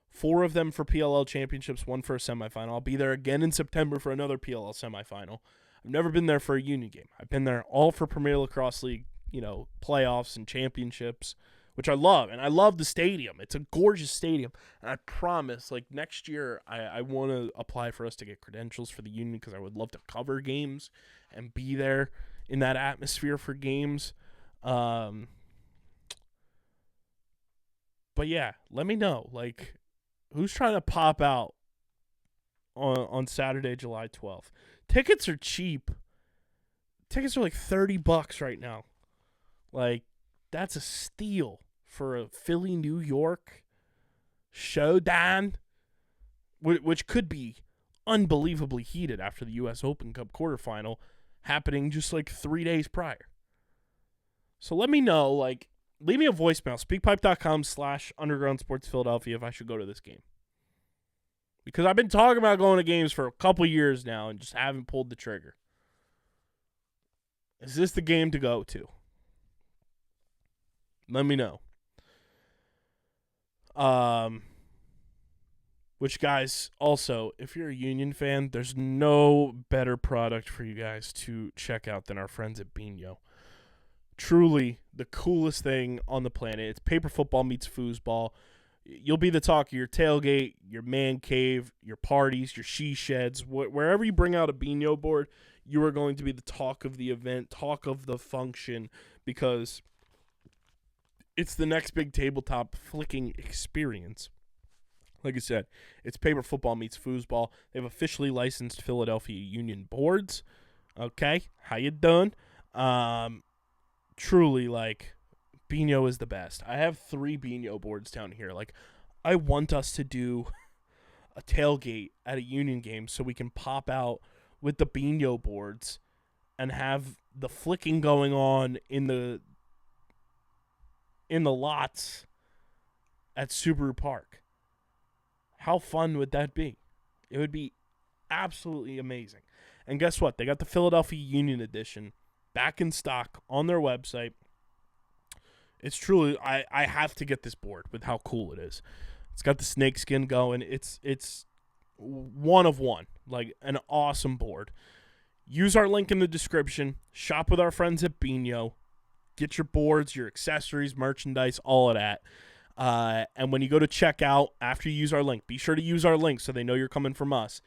4 of them for PLL championships, 1 for a semifinal. I'll be there again in September for another PLL semifinal. I've never been there for a Union game. I've been there all for Premier Lacrosse League, playoffs and championships, which I love. And I love the stadium. It's a gorgeous stadium. And I promise, like, next year, I want to apply for us to get credentials for the Union because I would love to cover games and be there in that atmosphere for games. But, yeah, let me know. Like, who's trying to pop out on Saturday, July 12th? Tickets are cheap. Tickets are like $30 right now. Like, that's a steal for a Philly, New York showdown, which could be unbelievably heated after the U.S. Open Cup quarterfinal happening just like 3 days prior. So let me know, like, leave me a voicemail, speakpipe.com/undergroundsportsphiladelphia if I should go to this game. Because I've been talking about going to games for a couple years now and just haven't pulled the trigger. Is this the game to go to? Let me know. Which, guys, also, if you're a Union fan, there's no better product for you guys to check out than our friends at Bino. Truly the coolest thing on the planet. It's paper football meets foosball. You'll be the talk of your tailgate, your man cave, your parties, your she sheds. Wherever you bring out a Bino board, you are going to be the talk of the event, talk of the function, because it's the next big tabletop flicking experience. Like I said, it's paper football meets foosball. They have officially licensed Philadelphia Union boards. Okay, how you doing? Truly, like, Bino is the best. I have 3 Bino boards down here. Like, I want us to do a tailgate at a Union game so we can pop out with the Bino boards and have the flicking going on in the lots at Subaru Park. How fun would that be? It would be absolutely amazing. And guess what? They got the Philadelphia Union edition back in stock on their website. It's truly, I have to get this board with how cool it is. It's got the snakeskin going. It's one of one, like an awesome board. Use our link in the description. Shop with our friends at Bino. Get your boards, your accessories, merchandise, all of that. And when you go to checkout, after you use our link, be sure to use our link so they know you're coming from us.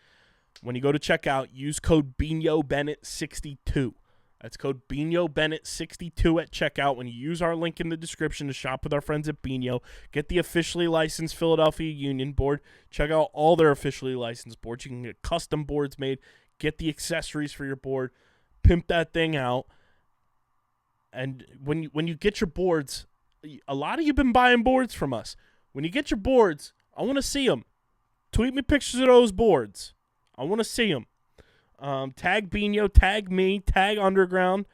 When you go to checkout, use code BinoBennett62. That's code BinoBennett62 at checkout. When you use our link in the description to shop with our friends at Bino, get the officially licensed Philadelphia Union board. Check out all their officially licensed boards. You can get custom boards made. Get the accessories for your board. Pimp that thing out. And when you get your boards, a lot of you have been buying boards from us. When you get your boards, I want to see them. Tweet me pictures of those boards. I want to see them. Tag Bino, tag me, tag Underground.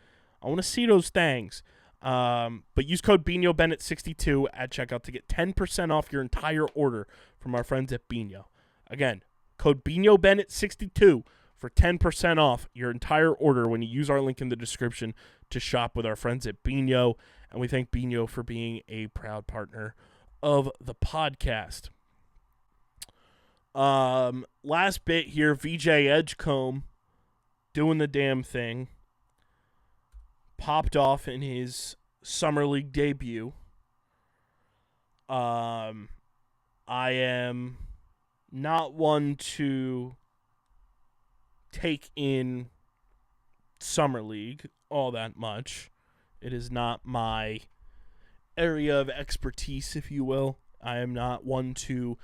I want to see those things. But use code BinoBennett62 at checkout to get 10% off your entire order from our friends at Bino. Again, code BinoBennett62 for 10% off your entire order when you use our link in the description to shop with our friends at Bino. And we thank Bino for being a proud partner of the podcast. Last bit here, VJ Edgecombe doing the damn thing. Popped off in his Summer League debut. I am not one to take in Summer League all that much. It is not my area of expertise, if you will. I am not one to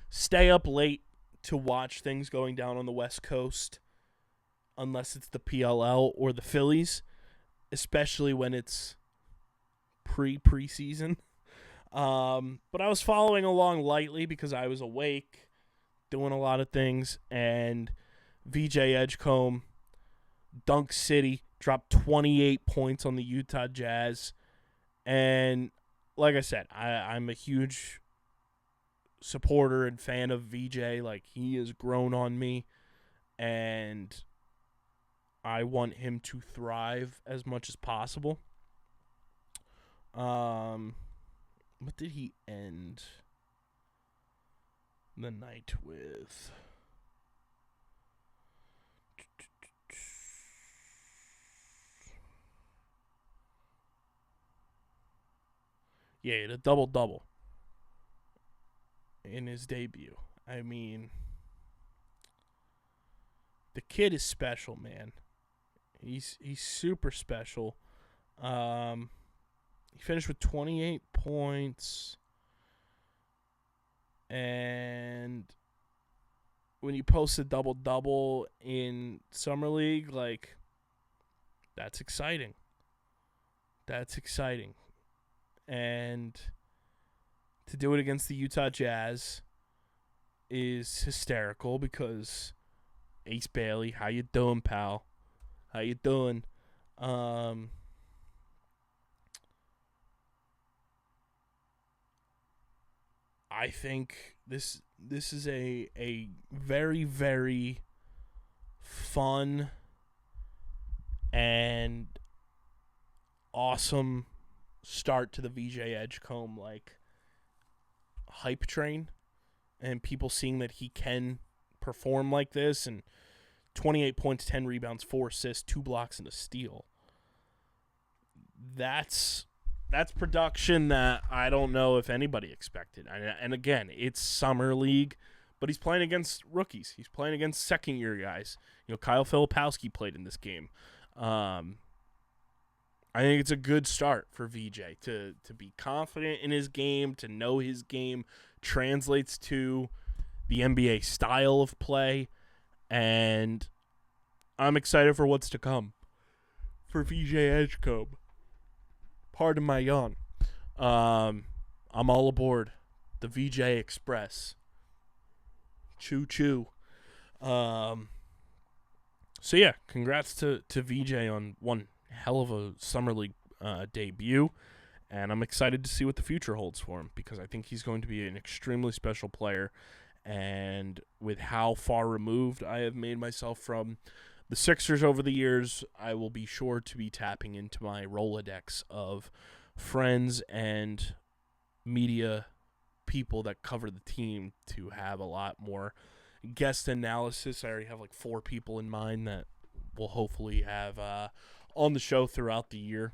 stay up late to watch things going down on the West Coast unless it's the PLL or the Phillies, especially when it's preseason. But I was following along lightly because I was awake, doing a lot of things, and VJ Edgecombe, Dunk City, dropped 28 points on the Utah Jazz. And like I said, I'm a huge supporter and fan of VJ. Like, he has grown on me, and I want him to thrive as much as possible. What did he end the night with? Yeah, he had a double-double in his debut. I mean, the kid is special, man. He's super special. He finished with 28 points. And when you post a double-double in Summer League, like, that's exciting. That's exciting. And to do it against the Utah Jazz is hysterical because Ace Bailey, how you doing, pal? How you doing? I think this is a very, very fun and awesome start to the VJ Edgecombe like hype train, and people seeing that he can perform like this. And 28 points, 10 rebounds, 4 assists, 2 blocks, and a steal. That's production that I don't know if anybody expected. And again, it's Summer League, but he's playing against rookies. He's playing against second-year guys. You know, Kyle Filipowski played in this game. I think it's a good start for VJ to be confident in his game, to know his game translates to the NBA style of play, and I'm excited for what's to come for VJ Edgecombe. Pardon my yawn. I'm all aboard the VJ Express. Choo choo. So yeah, congrats to VJ on one hell of a Summer League debut, and I'm excited to see what the future holds for him because I think he's going to be an extremely special player. And with how far removed I have made myself from the Sixers over the years, I will be sure to be tapping into my Rolodex of friends and media people that cover the team to have a lot more guest analysis. I already have like 4 people in mind that we'll hopefully have on the show throughout the year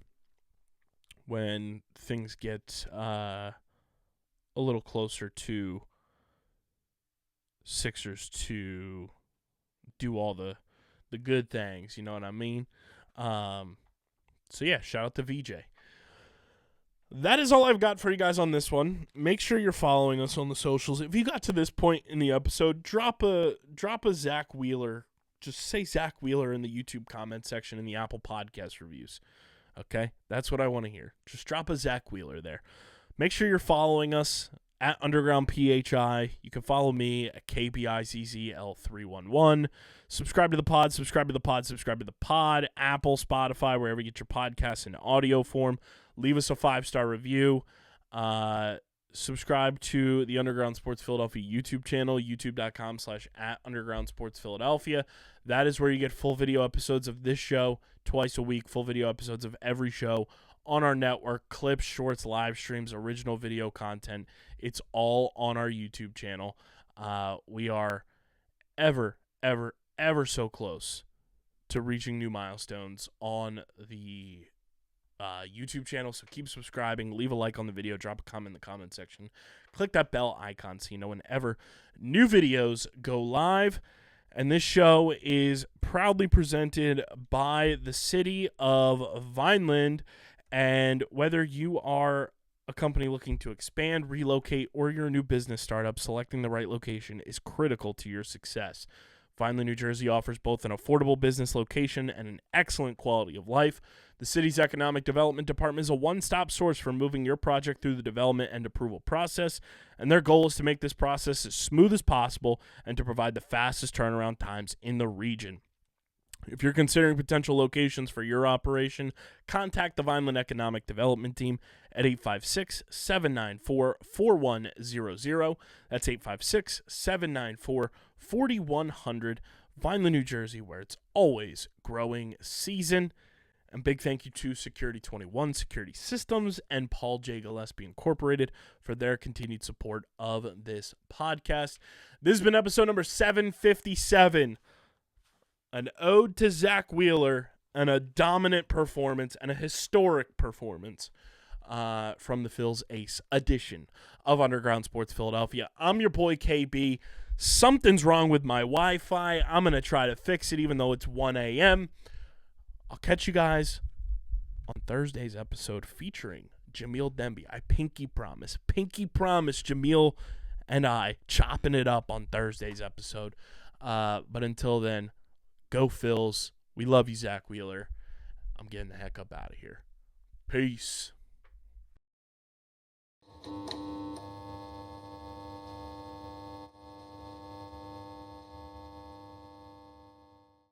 when things get a little closer to Sixers to do all the good things, you know what I mean? So yeah, shout out to VJ. That is all I've got for you guys on this one. Make sure you're following us on the socials. If you got to this point in the episode, drop a Zack Wheeler. Just say Zack Wheeler in the YouTube comment section in the Apple Podcast reviews. Okay? That's what I want to hear. Just drop a Zack Wheeler there. Make sure you're following us at Underground PHI. You can follow me at KBIZZL311. Subscribe to the pod, subscribe to the pod, subscribe to the pod. Apple, Spotify, wherever you get your podcasts in audio form. Leave us a 5-star review. Subscribe to the Underground Sports Philadelphia YouTube channel, youtube.com/@UndergroundSportsPhiladelphia. That is where you get full video episodes of this show twice a week, full video episodes of every show on our network, clips, shorts, live streams, original video content. It's all on our YouTube channel. We are ever so close to reaching new milestones on the YouTube channel, so keep subscribing, leave a like on the video, drop a comment in the comment section, click that bell icon so you know whenever new videos go live. And this show is proudly presented by the city of Vineland, and whether you are a company looking to expand, relocate, or you're a new business startup, selecting the right location is critical to your success. Vineland, New Jersey offers both an affordable business location and an excellent quality of life. The city's economic development department is a one-stop source for moving your project through the development and approval process, and their goal is to make this process as smooth as possible and to provide the fastest turnaround times in the region. If you're considering potential locations for your operation, contact the Vineland Economic Development Team at 856-794-4100. That's 856-794-4100. Vineland, New Jersey, where it's always growing season. And big thank you to Security 21 Security Systems and Paul J. Gillespie Incorporated for their continued support of this podcast. This has been episode number 757. An ode to Zack Wheeler and a dominant performance and a historic performance from the Phil's Ace edition of Underground Sports Philadelphia. I'm your boy KB. Something's wrong with my Wi-Fi. I'm going to try to fix it even though it's 1 a.m. I'll catch you guys on Thursday's episode featuring Jamil Demby. I pinky promise Jamil and I chopping it up on Thursday's episode. But until then, go Phils. We love you, Zack Wheeler. I'm getting the heck up out of here. Peace.